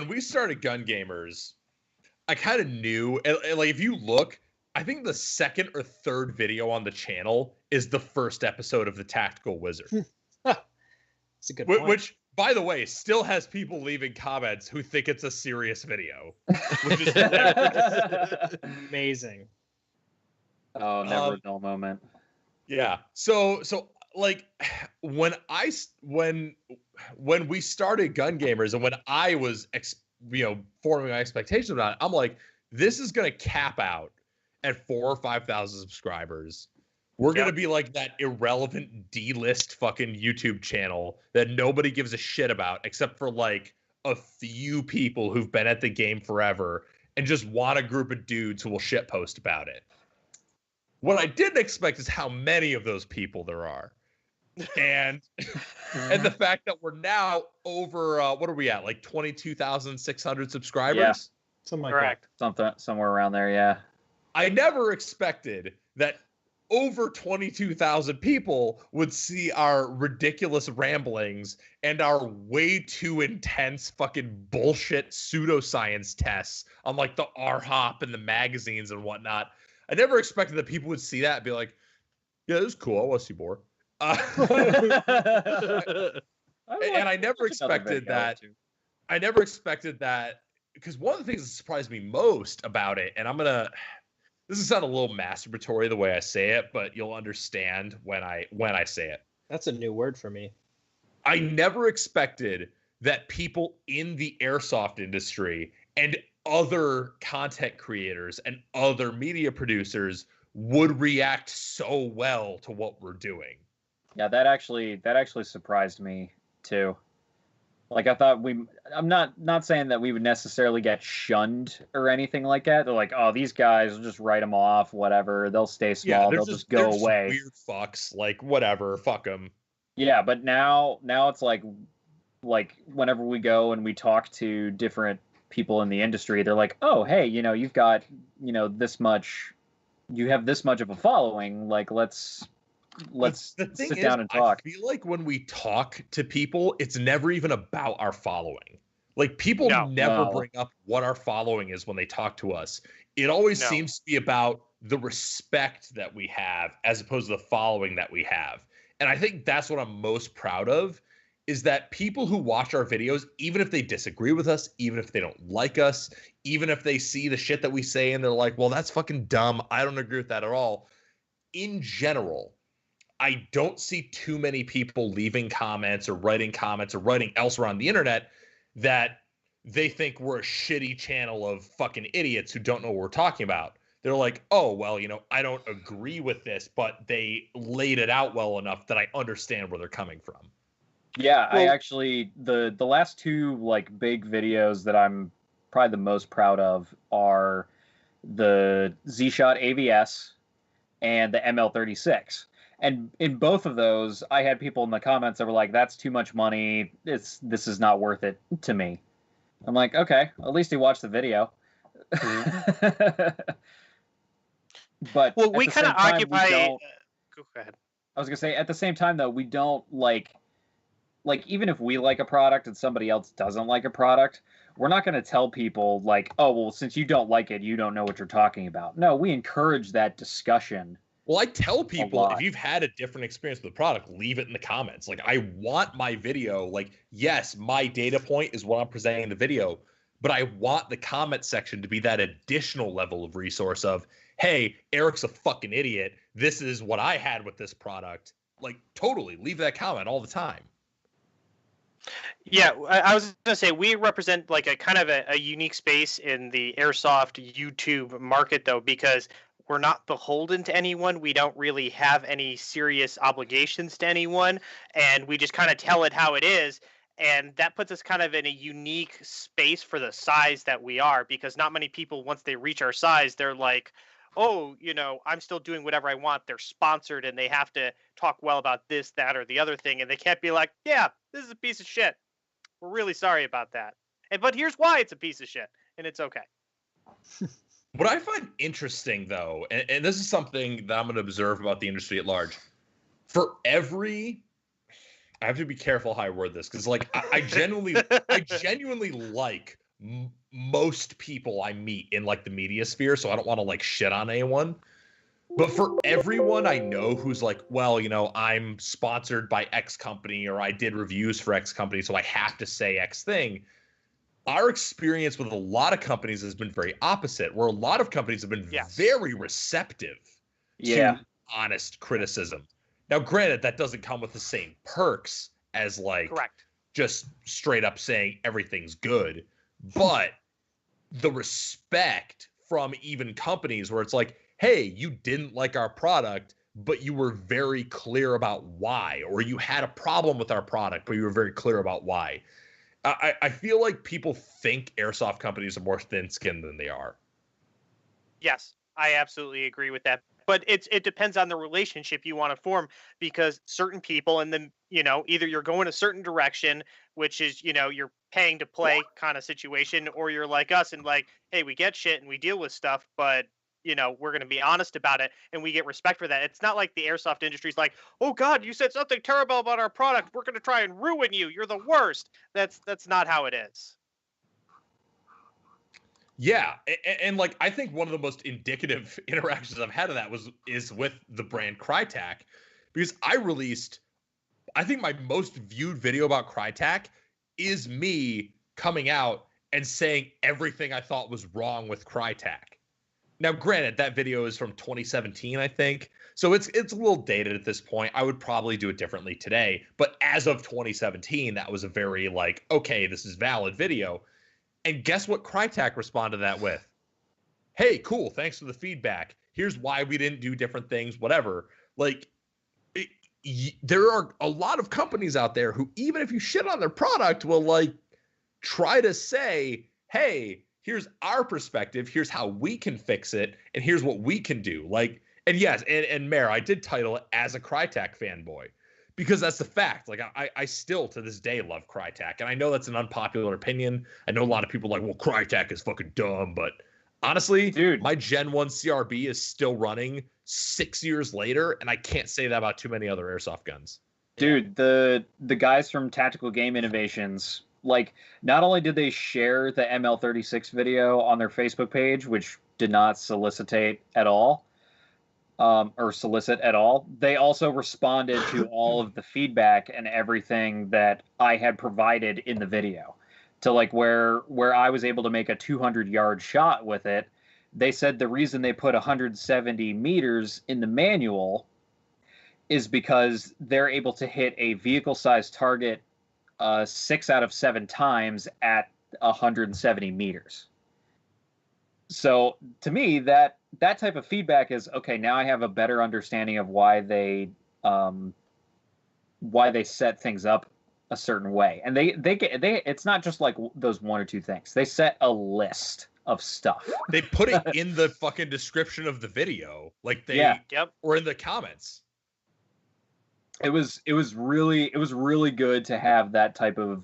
we started GunGamers, I kind of knew, and like if you look, I think the second or third video on the channel is the first episode of The Tactical Wizard. It's a good point. Which, by the way, still has people leaving comments who think it's a serious video, which is amazing. Oh, never a dull moment. Yeah. So like when we started GunGamers and when I was forming my expectations about it, I'm like, this is gonna cap out at 4,000 or 5,000 subscribers. We're gonna be like that irrelevant D-list fucking YouTube channel that nobody gives a shit about except for like a few people who've been at the game forever and just want a group of dudes who will shitpost about it. What I didn't expect is how many of those people there are. And and the fact that we're now over what are we at? Like 22,600 subscribers? Yeah. Something like Correct. Somewhere around there, yeah. I never expected that over 22,000 people would see our ridiculous ramblings and our way too intense fucking bullshit pseudoscience tests on like the R-Hop and the magazines and whatnot. I never expected that people would see that and be like, yeah, this is cool. I want to see more. And I never expected that. I never expected that because one of the things that surprised me most about it, and this is not a little masturbatory the way I say it, but you'll understand when I say it. That's a new word for me. I never expected that people in the airsoft industry and other content creators and other media producers would react so well to what we're doing. Yeah, that actually surprised me too. Like I thought I'm not saying that we would necessarily get shunned or anything like that. They're like, oh, these guys will just write them off, whatever. They'll stay small. They'll just go away. Weird fucks, like whatever, fuck them. Yeah, but now it's like whenever we go and we talk to different people in the industry, they're like, oh, hey, you've got, this much, you have this much of a following. Like, let's let's the thing sit is, down and talk. I feel like when we talk to people, it's never even about our following. Like, people never bring up what our following is when they talk to us. It always seems to be about the respect that we have as opposed to the following that we have. And I think that's what I'm most proud of, is that people who watch our videos, even if they disagree with us, even if they don't like us, even if they see the shit that we say and they're like, well, that's fucking dumb, I don't agree with that at all. In general, I don't see too many people leaving comments or writing elsewhere on the internet that they think we're a shitty channel of fucking idiots who don't know what we're talking about. They're like, oh, well, I don't agree with this, but they laid it out well enough that I understand where they're coming from. Yeah, I actually, the last two like big videos that I'm probably the most proud of are the Z-Shot AVS and the ML36. And in both of those, I had people in the comments that were like, that's too much money. This is not worth it to me. I'm like, okay, at least he watched the video. But we kind of occupy. Go ahead. I was gonna say, at the same time, though, we don't like even if we like a product and somebody else doesn't like a product, we're not going to tell people like, oh, well, since you don't like it, you don't know what you're talking about. No, we encourage that discussion. Well, I tell people, if you've had a different experience with the product, leave it in the comments. Like, I want my video, like, yes, my data point is what I'm presenting in the video, but I want the comment section to be that additional level of resource of, hey, Eric's a fucking idiot. This is what I had with this product. Like, totally, leave that comment all the time. Yeah, I was going to say, we represent like a kind of a unique space in the Airsoft YouTube market, though, because we're not beholden to anyone. We don't really have any serious obligations to anyone, and we just kind of tell it how it is. And that puts us kind of in a unique space for the size that we are, because not many people, once they reach our size, they're like, oh, I'm still doing whatever I want. They're sponsored and they have to talk well about this, that, or the other thing. And they can't be like, yeah, this is a piece of shit. We're really sorry about that. But here's why it's a piece of shit. And it's okay. What I find interesting, though, and this is something that I'm going to observe about the industry at large, I have to be careful how I word this, because like I genuinely like most people I meet in like the media sphere, so I don't want to like shit on anyone. But for everyone I know who's like, well, I'm sponsored by X company, or I did reviews for X company, so I have to say X thing. Our experience with a lot of companies has been very opposite, where a lot of companies have been very receptive to honest criticism. Now, granted, that doesn't come with the same perks as like just straight up saying everything's good, but the respect from even companies where it's like, hey, you didn't like our product, but you were very clear about why, or you had a problem with our product, but you were very clear about why. I feel like people think airsoft companies are more thin-skinned than they are. Yes, I absolutely agree with that. But it depends on the relationship you want to form, because certain people, and then, either you're going a certain direction, which is, you're paying to play kind of situation, or you're like us and like, hey, we get shit and we deal with stuff, but we're going to be honest about it and we get respect for that. It's not like the airsoft industry is like, oh God, you said something terrible about our product, we're going to try and ruin you, you're the worst. That's not how it is. Yeah, and like I think one of the most indicative interactions I've had of that is with the brand Crytek, because I think my most viewed video about Crytek is me coming out and saying everything I thought was wrong with Crytek. Now, granted, that video is from 2017, I think, so it's a little dated at this point. I would probably do it differently today, but as of 2017, that was a very like, okay, this is valid video. And guess what Crytek responded to that with? Hey, cool, thanks for the feedback. Here's why we didn't do different things, whatever. Like, there are a lot of companies out there who, even if you shit on their product, will like try to say, hey, here's our perspective, here's how we can fix it, and here's what we can do. Like, and yes, and Mayor, I did title it as a Crytek fanboy, because that's the fact. Like, I still to this day love Crytek, and I know that's an unpopular opinion. I know a lot of people are like, well, Crytek is fucking dumb, but Honestly, dude, my Gen 1 CRB is still running 6 years later, and I can't say that about too many other airsoft guns. Dude, the guys from Tactical Game Innovations, like, not only did they share the ML36 video on their Facebook page, which did not solicit at all, they also responded to all of the feedback and everything that I had provided in the video. To like where I was able to make a 200-yard shot with it, they said the reason they put 170 meters in the manual is because they're able to hit a vehicle-sized target 6 out of 7 times at 170 meters. So to me, that type of feedback is okay. Now I have a better understanding of why they set things up a certain way, and they it's not just like those 1 or 2 things. They set a list of stuff. They put it in the fucking description of the video, like or in the comments. It was really good to have that type of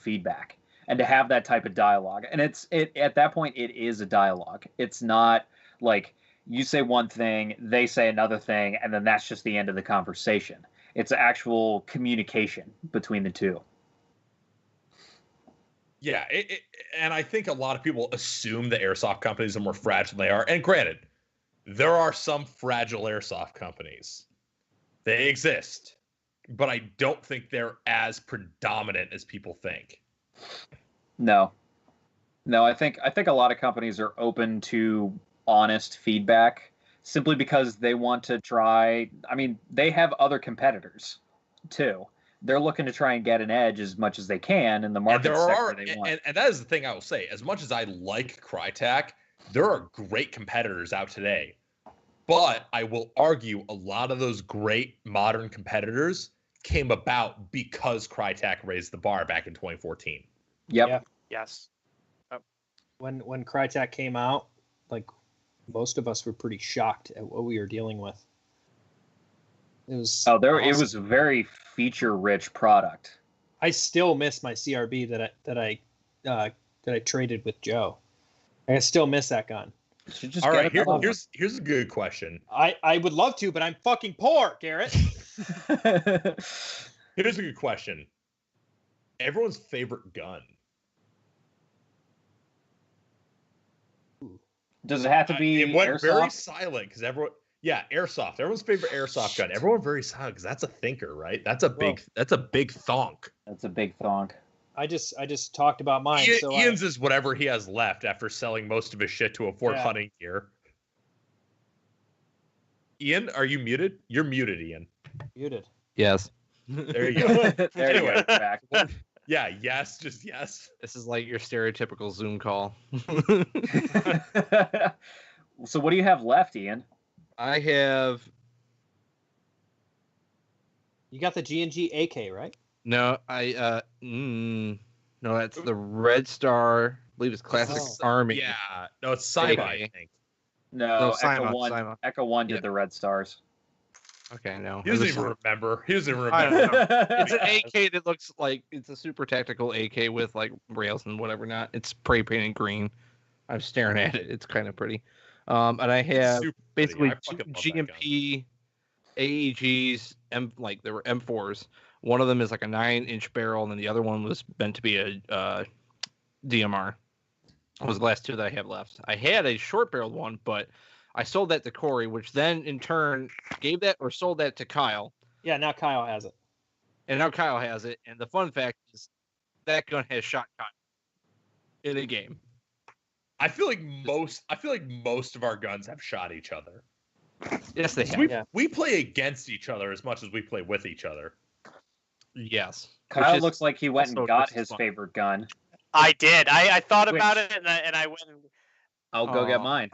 feedback and to have that type of dialogue. And at that point it is a dialogue. It's not like you say one thing, they say another thing, and then that's just the end of the conversation. It's actual communication between the two. Yeah, and I think a lot of people assume that airsoft companies are more fragile than they are. And granted, there are some fragile airsoft companies. They exist, but I don't think they're as predominant as people think. No, I think a lot of companies are open to honest feedback simply because they want to try. I mean, they have other competitors too. They're looking to try and get an edge as much as they can in the market sector they want. And that is the thing I will say. As much as I like Crytek, there are great competitors out today. But I will argue a lot of those great modern competitors came about because Crytek raised the bar back in 2014. Yep. Yeah. Yes. When Crytek came out, like, most of us were pretty shocked at what we were dealing with. It was it was a very feature-rich product. I still miss my CRB that I traded with Joe. I still miss that gun. All right, here's a good question. I would love to, but I'm fucking poor, Garrett. Here's a good question. Everyone's favorite gun. Does it have to be it went airsoft? Very silent because everyone. Yeah, airsoft. Everyone's favorite airsoft gun. Everyone very silent because that's a thinker, right? That's a big thonk. That's a big thonk. I just talked about mine. Ian's is whatever he has left after selling most of his shit to afford hunting gear. Ian, are you muted? You're muted, Ian. Muted. Yes. There you go. There you go. Back. Yeah, yes, just yes. This is like your stereotypical Zoom call. So what do you have left, Ian? I have. You got the G&G AK, right? No, no, that's the Red Star. I believe it's Classic Army. Yeah, no, it's Cyber, I think. No, Echo One did the Red Stars. Okay, no. He doesn't even remember. It's an AK that looks like it's a super tactical AK with like rails and whatever not. It's spray painted green. I'm staring at it. It's kind of pretty. And I have basically two GMP AEGs, there were M4s. One of them is like a 9-inch barrel, and then the other one was meant to be a DMR. Those was the last two that I have left. I had a short-barreled one, but I sold that to Corey, which then in turn gave that or sold that to Kyle. Yeah, now Kyle has it. And now Kyle has it. And the fun fact is that gun has shot Kyle in a game. I feel like most of our guns have shot each other. Yes, they have. We play against each other as much as we play with each other. Yes. Kyle looks like he went and got his favorite gun. I did. I thought about it, and I went and... I'll go get mine.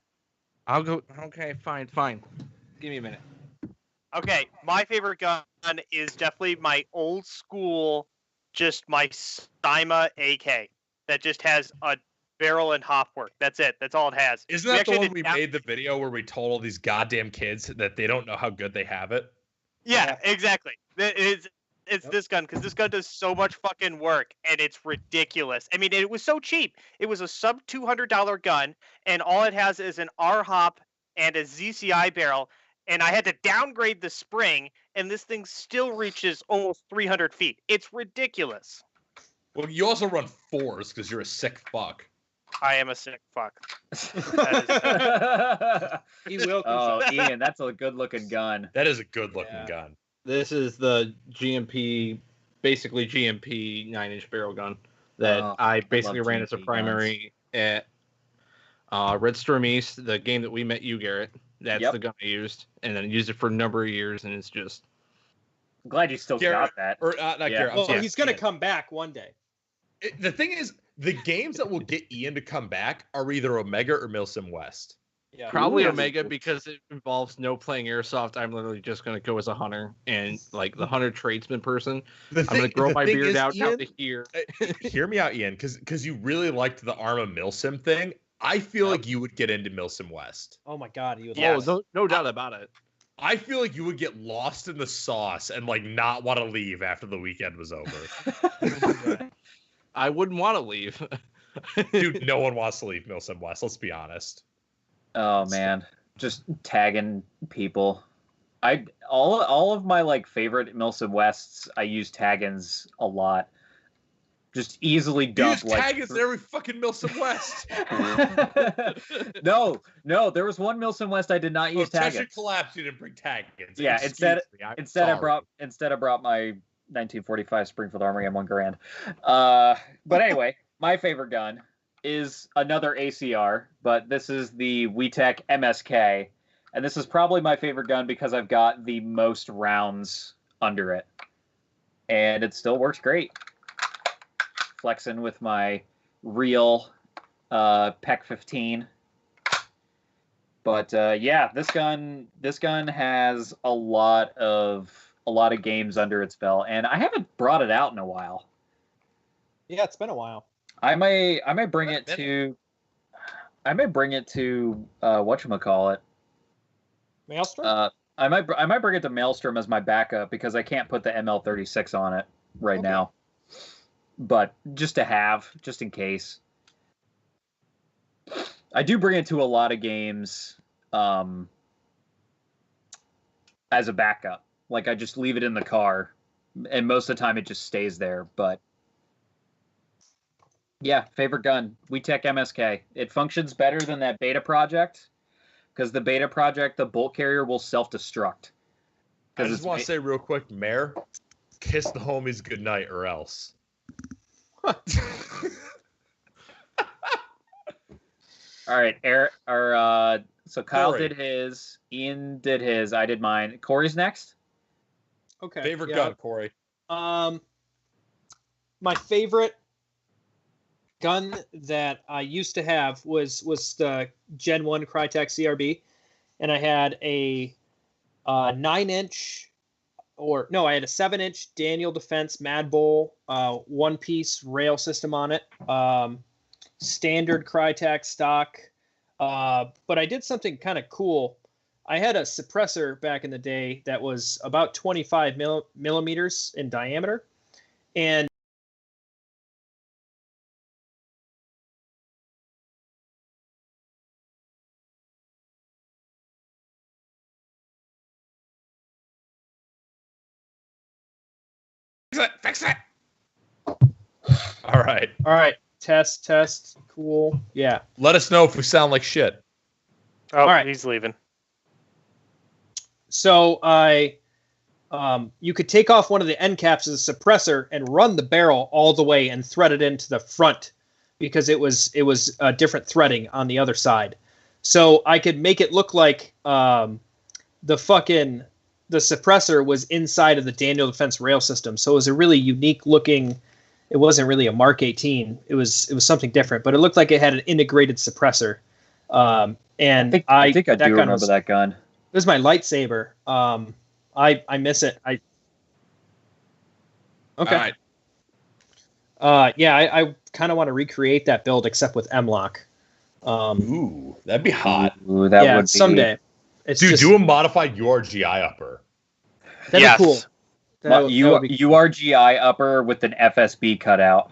I'll go. Okay, fine. Give me a minute. Okay, my favorite gun is definitely my old school, just my Stima AK that just has a barrel and hop work. That's it. That's all it has. Isn't that the one we made the video where we told all these goddamn kids that they don't know how good they have it? Yeah, exactly. it's this gun because this gun does so much fucking work and it's ridiculous. I mean, it was so cheap. It was a sub $200 gun, and all it has is an R-hop and a ZCI barrel. And I had to downgrade the spring, and this thing still reaches almost 300 feet. It's ridiculous. Well, you also run 4s because you're a sick fuck. I am a sick fuck. He will. Oh, Ian, that's a good-looking gun. That is a good-looking gun. This is the GMP, basically GMP 9-inch barrel gun that I basically ran as a primary at Red Storm East, the game that we met you, Garrett. That's the gun I used, and then used it for a number of years, and it's just... I'm glad you still got that. Or, not Garrett. Well, he's going to come back one day. The thing is, the games that will get Ian to come back are either Omega or Milsim West. Yeah. Probably Omega because it involves no playing Airsoft. I'm literally just going to go as a hunter and like the hunter tradesman person. I'm going to grow my beard out down to here. Hear me out, Ian, because you really liked the Arma Milsim thing. I feel like you would get into Milsim West. Oh my God, he would. Oh, no doubt about it. I feel like you would get lost in the sauce and like not want to leave after the weekend was over. I wouldn't want to leave. Dude, no one wants to leave Milsim West, let's be honest. Oh man, just tagging people. All of my like favorite Milsim Wests, I use taggins a lot. Just easily dump like taggins in every fucking Milsim West. No, there was one Milsim West I did not use taggins. Cheshire collapsed. You didn't bring taggins. Yeah, instead I brought my 1945 Springfield Armory M1 Garand. But anyway, my favorite gun is another ACR, but this is the WeTech MSK, and this is probably my favorite gun because I've got the most rounds under it, and it still works great. Flexing with my real PEC 15, but yeah, this gun has a lot of games under its belt, and I haven't brought it out in a while. Yeah, it's been a while. I may bring it to whatchamacallit. Maelstrom? I might bring it to Maelstrom as my backup because I can't put the ML36 on it right now. But just in case. I do bring it to a lot of games as a backup. Like, I just leave it in the car, and most of the time it just stays there. But yeah, favorite gun, WeTech MSK. It functions better than that Beta Project, because the Beta Project, the bolt carrier will self-destruct. I just want to say real quick, Mayor, kiss the homies goodnight or else. All right, so Kyle Corey. did his, Ian did his, I did mine. Corey's next. Okay. Favorite gun, Corey? My favorite gun that I used to have was the Gen 1 Crytek CRB, and I had a 9-inch, I had a 7-inch Daniel Defense Mad Bull, one-piece rail system on it, standard Crytek stock, but I did something kind of cool. I had a suppressor back in the day that was about 25 millimeters in diameter, and Fix it. All right. Test. Cool. Yeah. Let us know if we sound like shit. Oh, all right. He's leaving. So you could take off one of the end caps as a suppressor and run the barrel all the way and thread it into the front because it was a different threading on the other side. So I could make it look like the suppressor was inside of the Daniel Defense rail system. So it was a really unique looking. It wasn't really a Mark 18. It was something different, but it looked like it had an integrated suppressor. And I think I do remember that gun. It was my lightsaber. I miss it. Okay. All right. I kind of want to recreate that build except with M-Lock. Ooh, that'd be hot. Ooh, that would be someday. Dude, do a modified URGI upper. That'd be cool. URGI upper with an FSB cutout.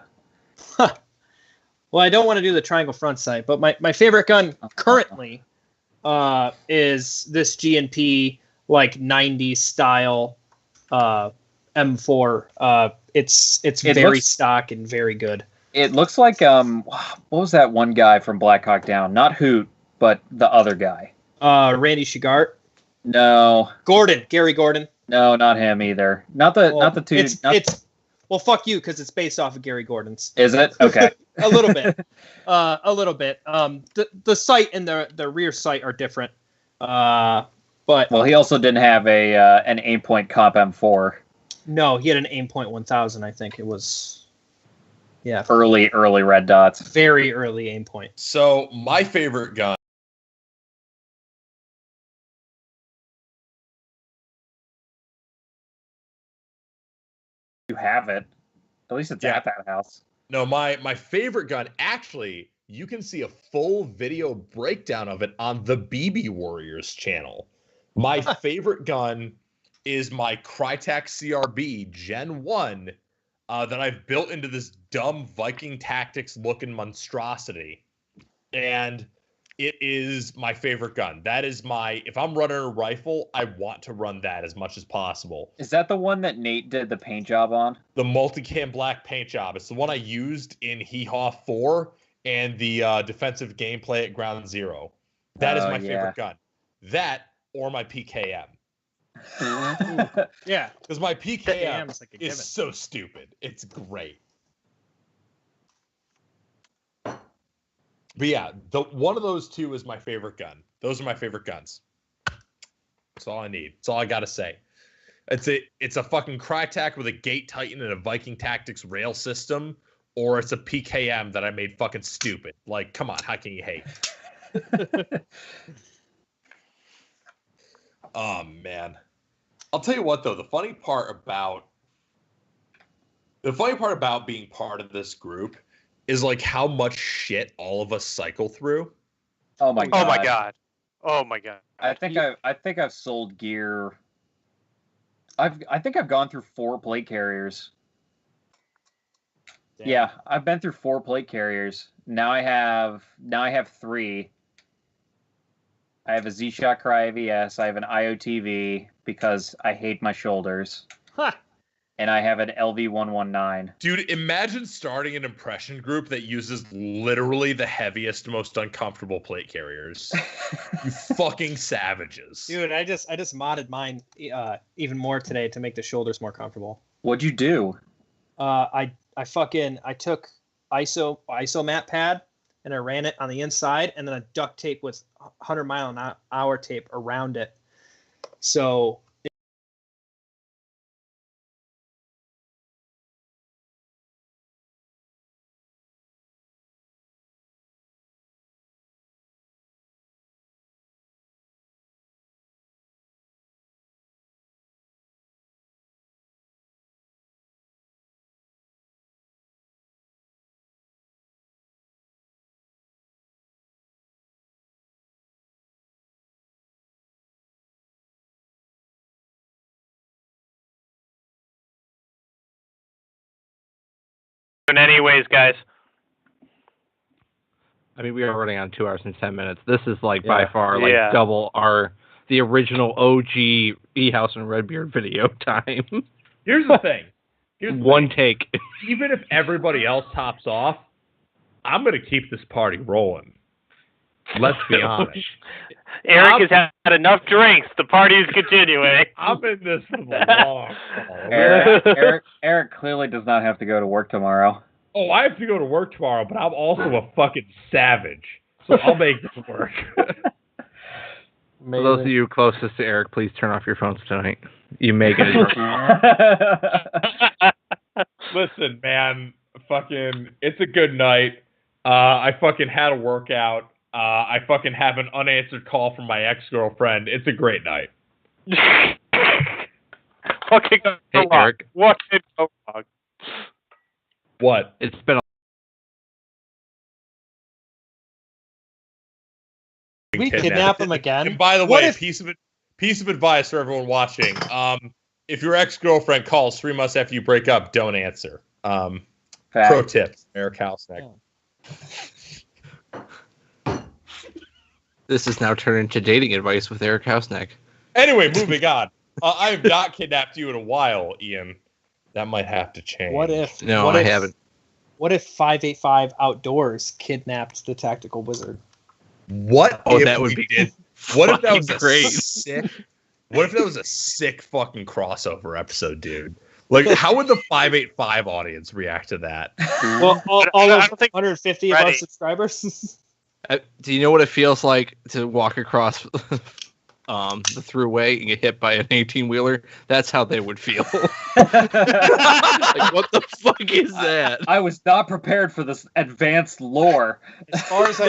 Well, I don't want to do the triangle front sight, but my favorite gun currently is this G&P like 90s style M4. It's very stock and very good. It looks like what was that one guy from Black Hawk Down? Not Hoot, but the other guy. Randy Shigart. No. Gary Gordon. No, not him either. Not the two. Well, fuck you, because it's based off of Gary Gordon's. Is it? Okay. A little bit. The sight and the rear sight are different. But he also didn't have an aim point comp M4. No, he had an aim point 1000. I think it was. Yeah. Early red dots. Very early aim point. So my favorite gun. You have it. At least it's at that house. No, my favorite gun, actually, you can see a full video breakdown of it on the BB Warriors channel. My favorite gun is my Crytek CRB Gen 1 that I've built into this dumb Viking Tactics looking monstrosity. And it is my favorite gun. That is if I'm running a rifle, I want to run that as much as possible. Is that the one that Nate did the paint job on? The multicam black paint job. It's the one I used in Hee Haw 4 and the defensive gameplay at Ground Zero. That is my favorite gun. That or my PKM. Yeah. Because my PKM is so stupid. It's great. But yeah, one of those two is my favorite gun. Those are my favorite guns. That's all I need. That's all I gotta say. It's a fucking Crytek with a Gate Titan and a Viking Tactics rail system, or it's a PKM that I made fucking stupid. Like, come on, how can you hate? Oh man. I'll tell you what though, the funny part about being part of this group is like how much shit all of us cycle through. Oh my god. Oh my god. Oh my god. I think I've sold gear. I think I've gone through 4 plate carriers. Damn. Yeah, I've been through 4 plate carriers. Now I have 3. I have a Z-Shock Cry AVS. I have an IOTV because I hate my shoulders. Huh. And I have an LV119. Dude, imagine starting an impression group that uses literally the heaviest, most uncomfortable plate carriers. You fucking savages. Dude, I just modded mine even more today to make the shoulders more comfortable. What'd you do? I took ISO mat pad and I ran it on the inside and then I duct tape with 100-mile-an-hour tape around it. So anyways, guys. I mean, we are running on 2 hours and 10 minutes. This is by far double the original OG E-House and Redbeard video time. Here's the thing. One take. Even if everybody else tops off, I'm going to keep this party rolling. Let's be honest. Eric has had enough drinks. The party is continuing. I'm in this for the long haul. Eric clearly does not have to go to work tomorrow. Oh, I have to go to work tomorrow, but I'm also a fucking savage. So I'll make this work. For those of you closest to Eric, please turn off your phones tonight. You may get it. Listen, man, fucking, it's a good night. I fucking had a workout. I fucking have an unanswered call from my ex-girlfriend. It's a great night. Fucking hey, Eric. What did go wrong? What? It's been we kidnap him again. And by the way, piece of advice for everyone watching. if your ex-girlfriend calls 3 months after you break up, don't answer. Pro tip, Eric Hausneck. This is now turned into dating advice with Eric Hausneck. Anyway, moving on. I have not kidnapped you in a while, Ian. That might have to change. What if? No, I haven't. What if 585 Outdoors kidnapped the Tactical Wizard? What? Oh, if that would we be did? What if that was great. sick? What if that was a sick fucking crossover episode, dude? Like, how would the 585 audience react to that? Well, all I of don't think 150 of our subscribers. Do you know what it feels like to walk across the throughway and get hit by an 18-wheeler? That's how they would feel. Like, what the fuck is that? I was not prepared for this advanced lore. As far as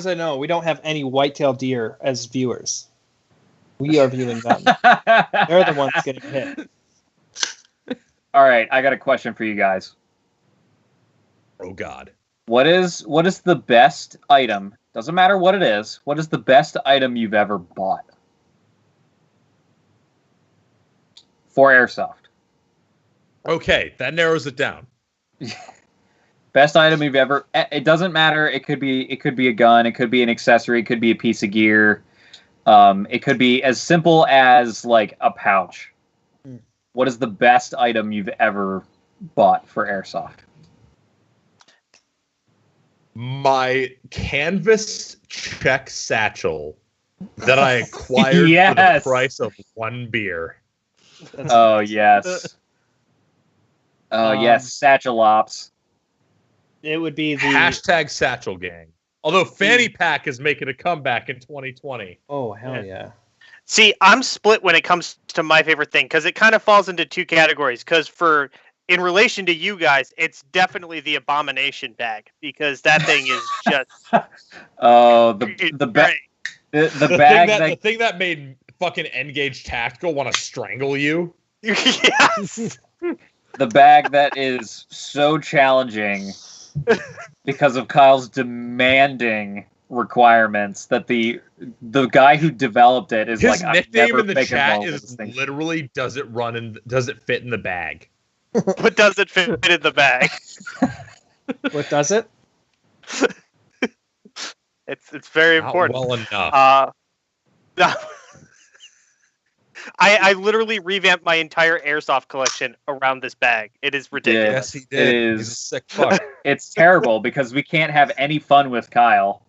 I know, we don't have any whitetail deer as viewers. We are viewing them. They're the ones getting hit. All right, I got a question for you guys. Oh God. What is the best item? Doesn't matter what it is. What is the best item you've ever bought for Airsoft? Okay, that narrows it down. Best item you've ever. It doesn't matter. It could be a gun. It could be an accessory. It could be a piece of gear. It could be as simple as like a pouch. What is the best item you've ever bought for Airsoft? My canvas check satchel that I acquired Yes. for the price of 1 beer. Oh yes. Oh yes, Satchel Ops. It would be the Hashtag Satchel Gang. Although Fanny Pack is making a comeback in 2020. Oh hell yeah. See, I'm split when it comes to my favorite thing because it kind of falls into 2 categories. Because in relation to you guys, it's definitely the Abomination bag because that thing is just. Oh, the bag. The thing that made fucking Engage Tactical want to strangle you. Yes. The bag that is so challenging because of Kyle's demanding requirements that the guy who developed it is His like, nickname in the chat is literally does it fit in the bag? But does it fit in the bag? What does it? It's very Not important. well enough. I literally revamped my entire Airsoft collection around this bag. It is ridiculous. Yes, he did. It is. He's a sick fuck. It's terrible because we can't have any fun with Kyle.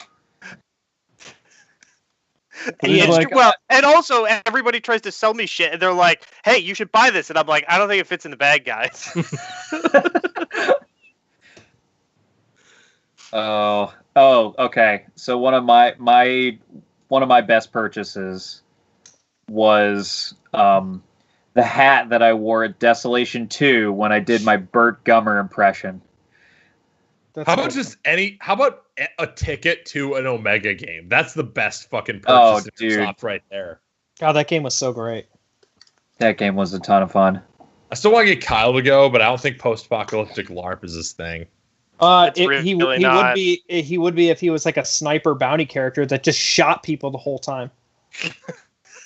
Well, and also everybody tries to sell me shit, and they're like, "Hey, you should buy this," and I'm like, "I don't think it fits in the bag, guys." Oh, okay. So one of my best purchases was the hat that I wore at Desolation 2 when I did my Burt Gummer impression. How about a ticket to an Omega game? That's the best fucking purchase in Airsoft right there. God, that game was so great. That game was a ton of fun. I still want to get Kyle to go, but I don't think post-apocalyptic LARP is his thing. He would be if he was like a sniper bounty character that just shot people the whole time.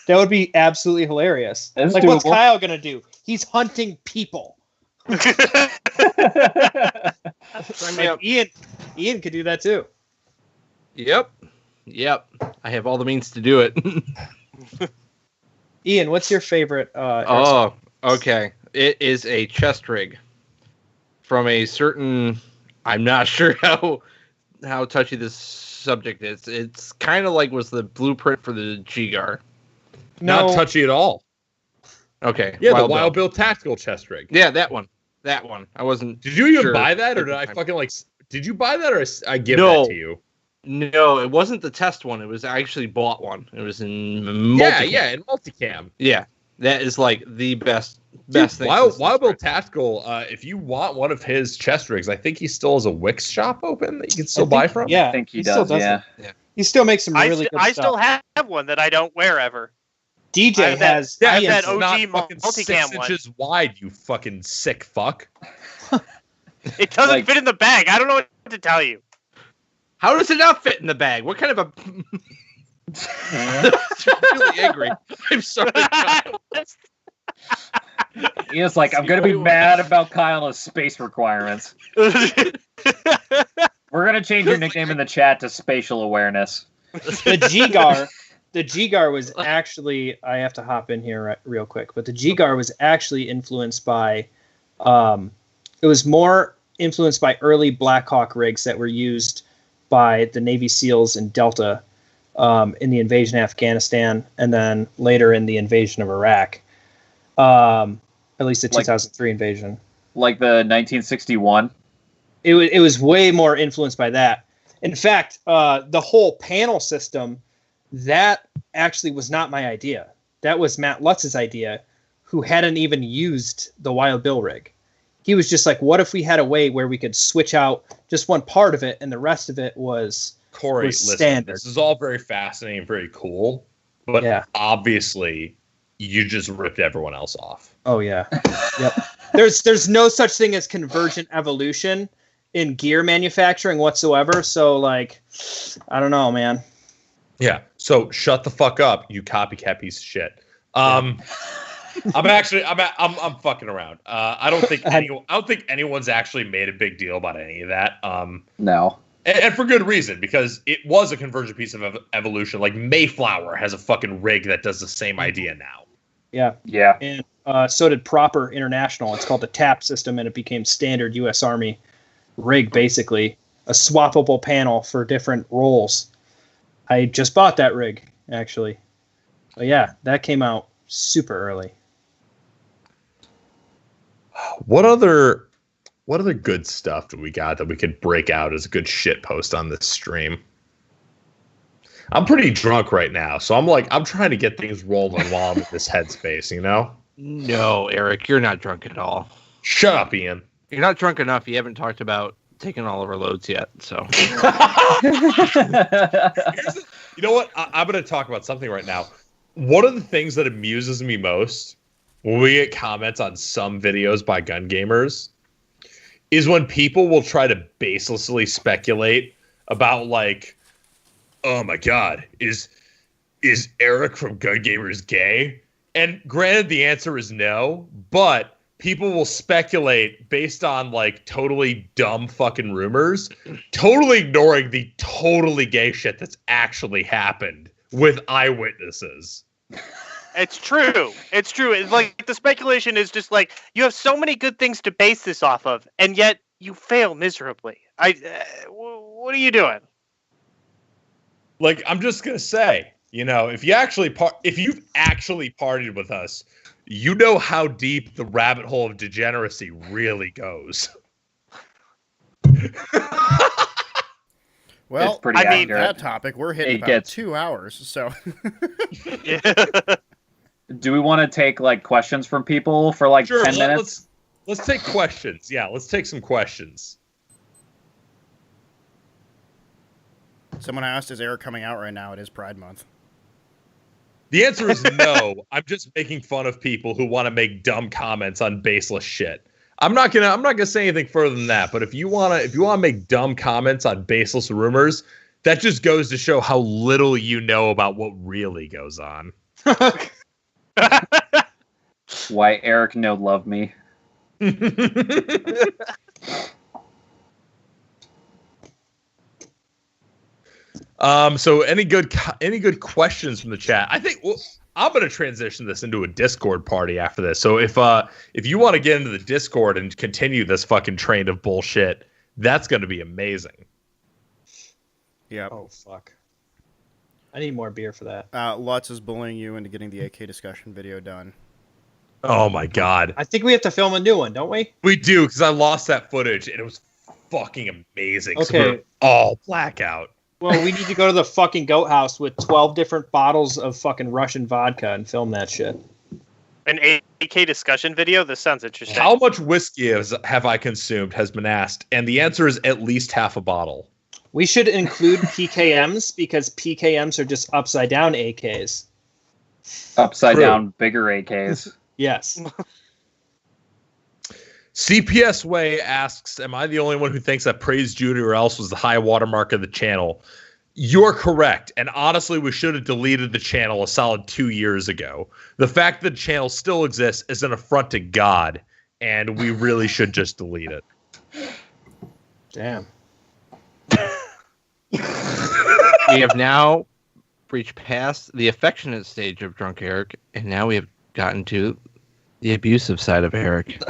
That would be absolutely hilarious. That's like, doable. what's Kyle gonna do? He's hunting people. Like, Ian could do that too. Yep. I have all the means to do it. Ian, what's your favorite? Okay. It is a chest rig from a certain. I'm not sure how touchy this subject is. It's kind of like was the blueprint for the G-Gar. Not touchy at all. Okay. Yeah, the Wild Bill tactical chest rig. Yeah, that one. I wasn't. Did you even buy that, or did I fucking like? Did you buy that, or I give that to you? No, it wasn't the test one. It was I actually bought one. It was in multicam. Yeah, in multicam. Yeah, that is like the best thing. Wild Bill Tactical. If you want one of his chest rigs, I think he still has a Wix shop open that you can still buy from. Yeah, I think he does. Yeah. He still makes some really good stuff. I still have one that I don't wear ever. DJ has. I have that OG multicam 6 one. inches wide. You fucking sick fuck. It doesn't fit in the bag. I don't know what to tell you. How does it not fit in the bag? What kind of a? I'm really angry. I'm sorry. Ian's like, I'm gonna be mad about Kyle's space requirements. We're gonna change your nickname in the chat to Spatial Awareness. The G-Gar was actually, I have to hop in here real quick, but the G-Gar was actually influenced by, it was more influenced by early Black Hawk rigs that were used by the Navy SEALs in Delta in the invasion of Afghanistan, and then later in the invasion of Iraq, at least the 2003 invasion. Like the 1961? It was way more influenced by that. In fact, the whole panel system, that actually was not my idea. That was Matt Lutz's idea, who hadn't even used the Wild Bill rig. He was just like, what if we had a way where we could switch out just one part of it and the rest of it was Corey, listen, standard. This is all very fascinating, very cool, but obviously you just ripped everyone else off. Oh yeah. Yep. There's no such thing as convergent evolution in gear manufacturing whatsoever. So like, I don't know, man. Yeah. So shut the fuck up, you copycat piece of shit. I'm fucking around. I don't think anyone's actually made a big deal about any of that. No. And for good reason, because it was a convergent piece of evolution. Like Mayflower has a fucking rig that does the same idea now. Yeah. Yeah. And so did Proper International. It's called the TAP system, and it became standard U.S. Army rig, basically. A swappable panel for different roles. I just bought that rig, actually. But yeah, that came out super early. What other good stuff do we got that we could break out as a good shit post on this stream? I'm pretty drunk right now, so I'm trying to get things rolling while I'm in this headspace, you know? No, Eric, you're not drunk at all. Shut up, Ian. You're not drunk enough. You haven't talked about taking all of our loads yet, so. You know what? I'm going to talk about something right now. One of the things that amuses me most when we get comments on some videos by GunGamers is when people will try to baselessly speculate about, like, oh my God, is Eric from GunGamers gay? And granted, the answer is no, but people will speculate based on, like, totally dumb fucking rumors, totally ignoring the totally gay shit that's actually happened with eyewitnesses. It's true. It's true. It's like the speculation is just like, you have so many good things to base this off of, and yet you fail miserably. What are you doing? Like, I'm just gonna say, you know, if you've actually partied with us, you know how deep the rabbit hole of degeneracy really goes. Well, I mean, that topic, we're hitting about 2 hours, so. Yeah. Do we want to take like questions from people for like 10 minutes? Let's take questions. Yeah, let's take some questions. Someone asked, is Eric coming out right now? It is Pride Month. The answer is no. I'm just making fun of people who want to make dumb comments on baseless shit. I'm not gonna say anything further than that. But if you wanna make dumb comments on baseless rumors, that just goes to show how little you know about what really goes on. Why Eric no love me? So any good questions from the chat? I think I'm gonna transition this into a Discord party after this. So if you want to get into the Discord and continue this fucking train of bullshit, that's gonna be amazing. Yeah. Oh fuck. I need more beer for that. Lutz is bullying you into getting the AK discussion video done. Oh my God. I think we have to film a new one, don't we? We do, because I lost that footage and it was fucking amazing. Okay. So we're all blackout. Well, we need to go to the fucking goat house with 12 different bottles of fucking Russian vodka and film that shit. An AK discussion video? This sounds interesting. How much whiskey have I consumed has been asked, and the answer is at least half a bottle. We should include PKMs because PKMs are just upside down AKs. Upside True. down bigger AKs. Yes. CPS Way asks, am I the only one who thinks that Praise Judy or else was the high watermark of the channel? You're correct. And honestly, we should have deleted the channel a solid 2 years ago. The fact that the channel still exists is an affront to God, and we really should just delete it. Damn. We have now reached past the affectionate stage of Drunk Eric, and now we have gotten to the abusive side of Eric.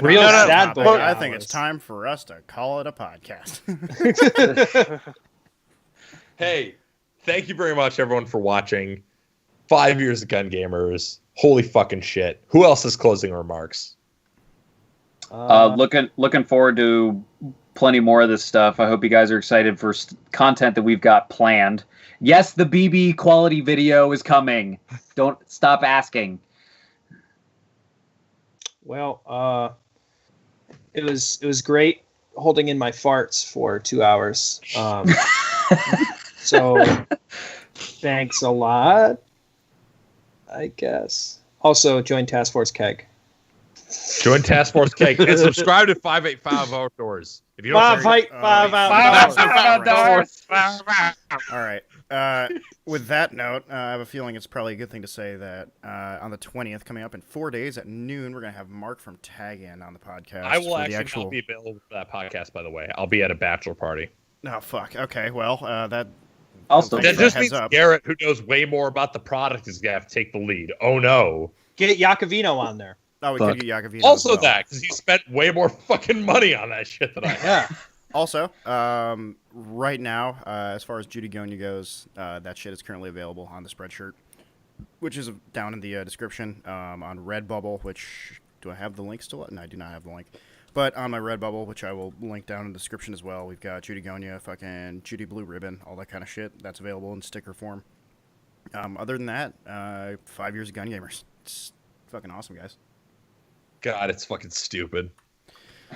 Real sad boy. I think it's time for us to call it a podcast. Hey, thank you very much, everyone, for watching. 5 years of Gun Gamers. Holy fucking shit. Who else has closing remarks? Looking forward to plenty more of this stuff. I hope you guys are excited for content that we've got planned. Yes, the BB quality video is coming. Don't stop asking. Well, it was great holding in my farts for 2 hours. So thanks a lot, I guess. Also, join Task Force Keg. Join Task Force Keg and subscribe to 585 Outdoors. If you don't Five outdoors. All right. With that note, I have a feeling it's probably a good thing to say that on the 20th, coming up in 4 days at noon, we're going to have Mark from Tag In on the podcast. I will actually not be available for that podcast, by the way. I'll be at a bachelor party. Oh, fuck. Okay, well, that... Also, that just means Garrett, who knows way more about the product, is going to have to take the lead. Oh, no. Get Iacovino on there. Oh, we could get Iacovino. Also that, because he spent way more fucking money on that shit than I have. Yeah. Also, right now, as far as Judy Gonya goes, that shit is currently available on the Spreadshirt, which is down in the description on Redbubble, which... Do I have the link still? No, I do not have the link. But on my Redbubble, which I will link down in the description as well, we've got Judy Gonya, fucking Judy Blue Ribbon, all that kind of shit. That's available in sticker form. Other than that, 5 years of Gun Gamers. It's fucking awesome, guys. God, it's fucking stupid.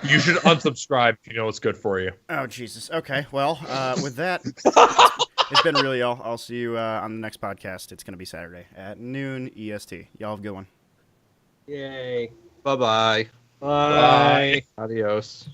You should unsubscribe if you know what's good for you. Oh, Jesus. Okay, well, with that, it's been really all. I'll see you on the next podcast. It's going to be Saturday at noon EST. Y'all have a good one. Yay. Bye-bye. Bye. Adios.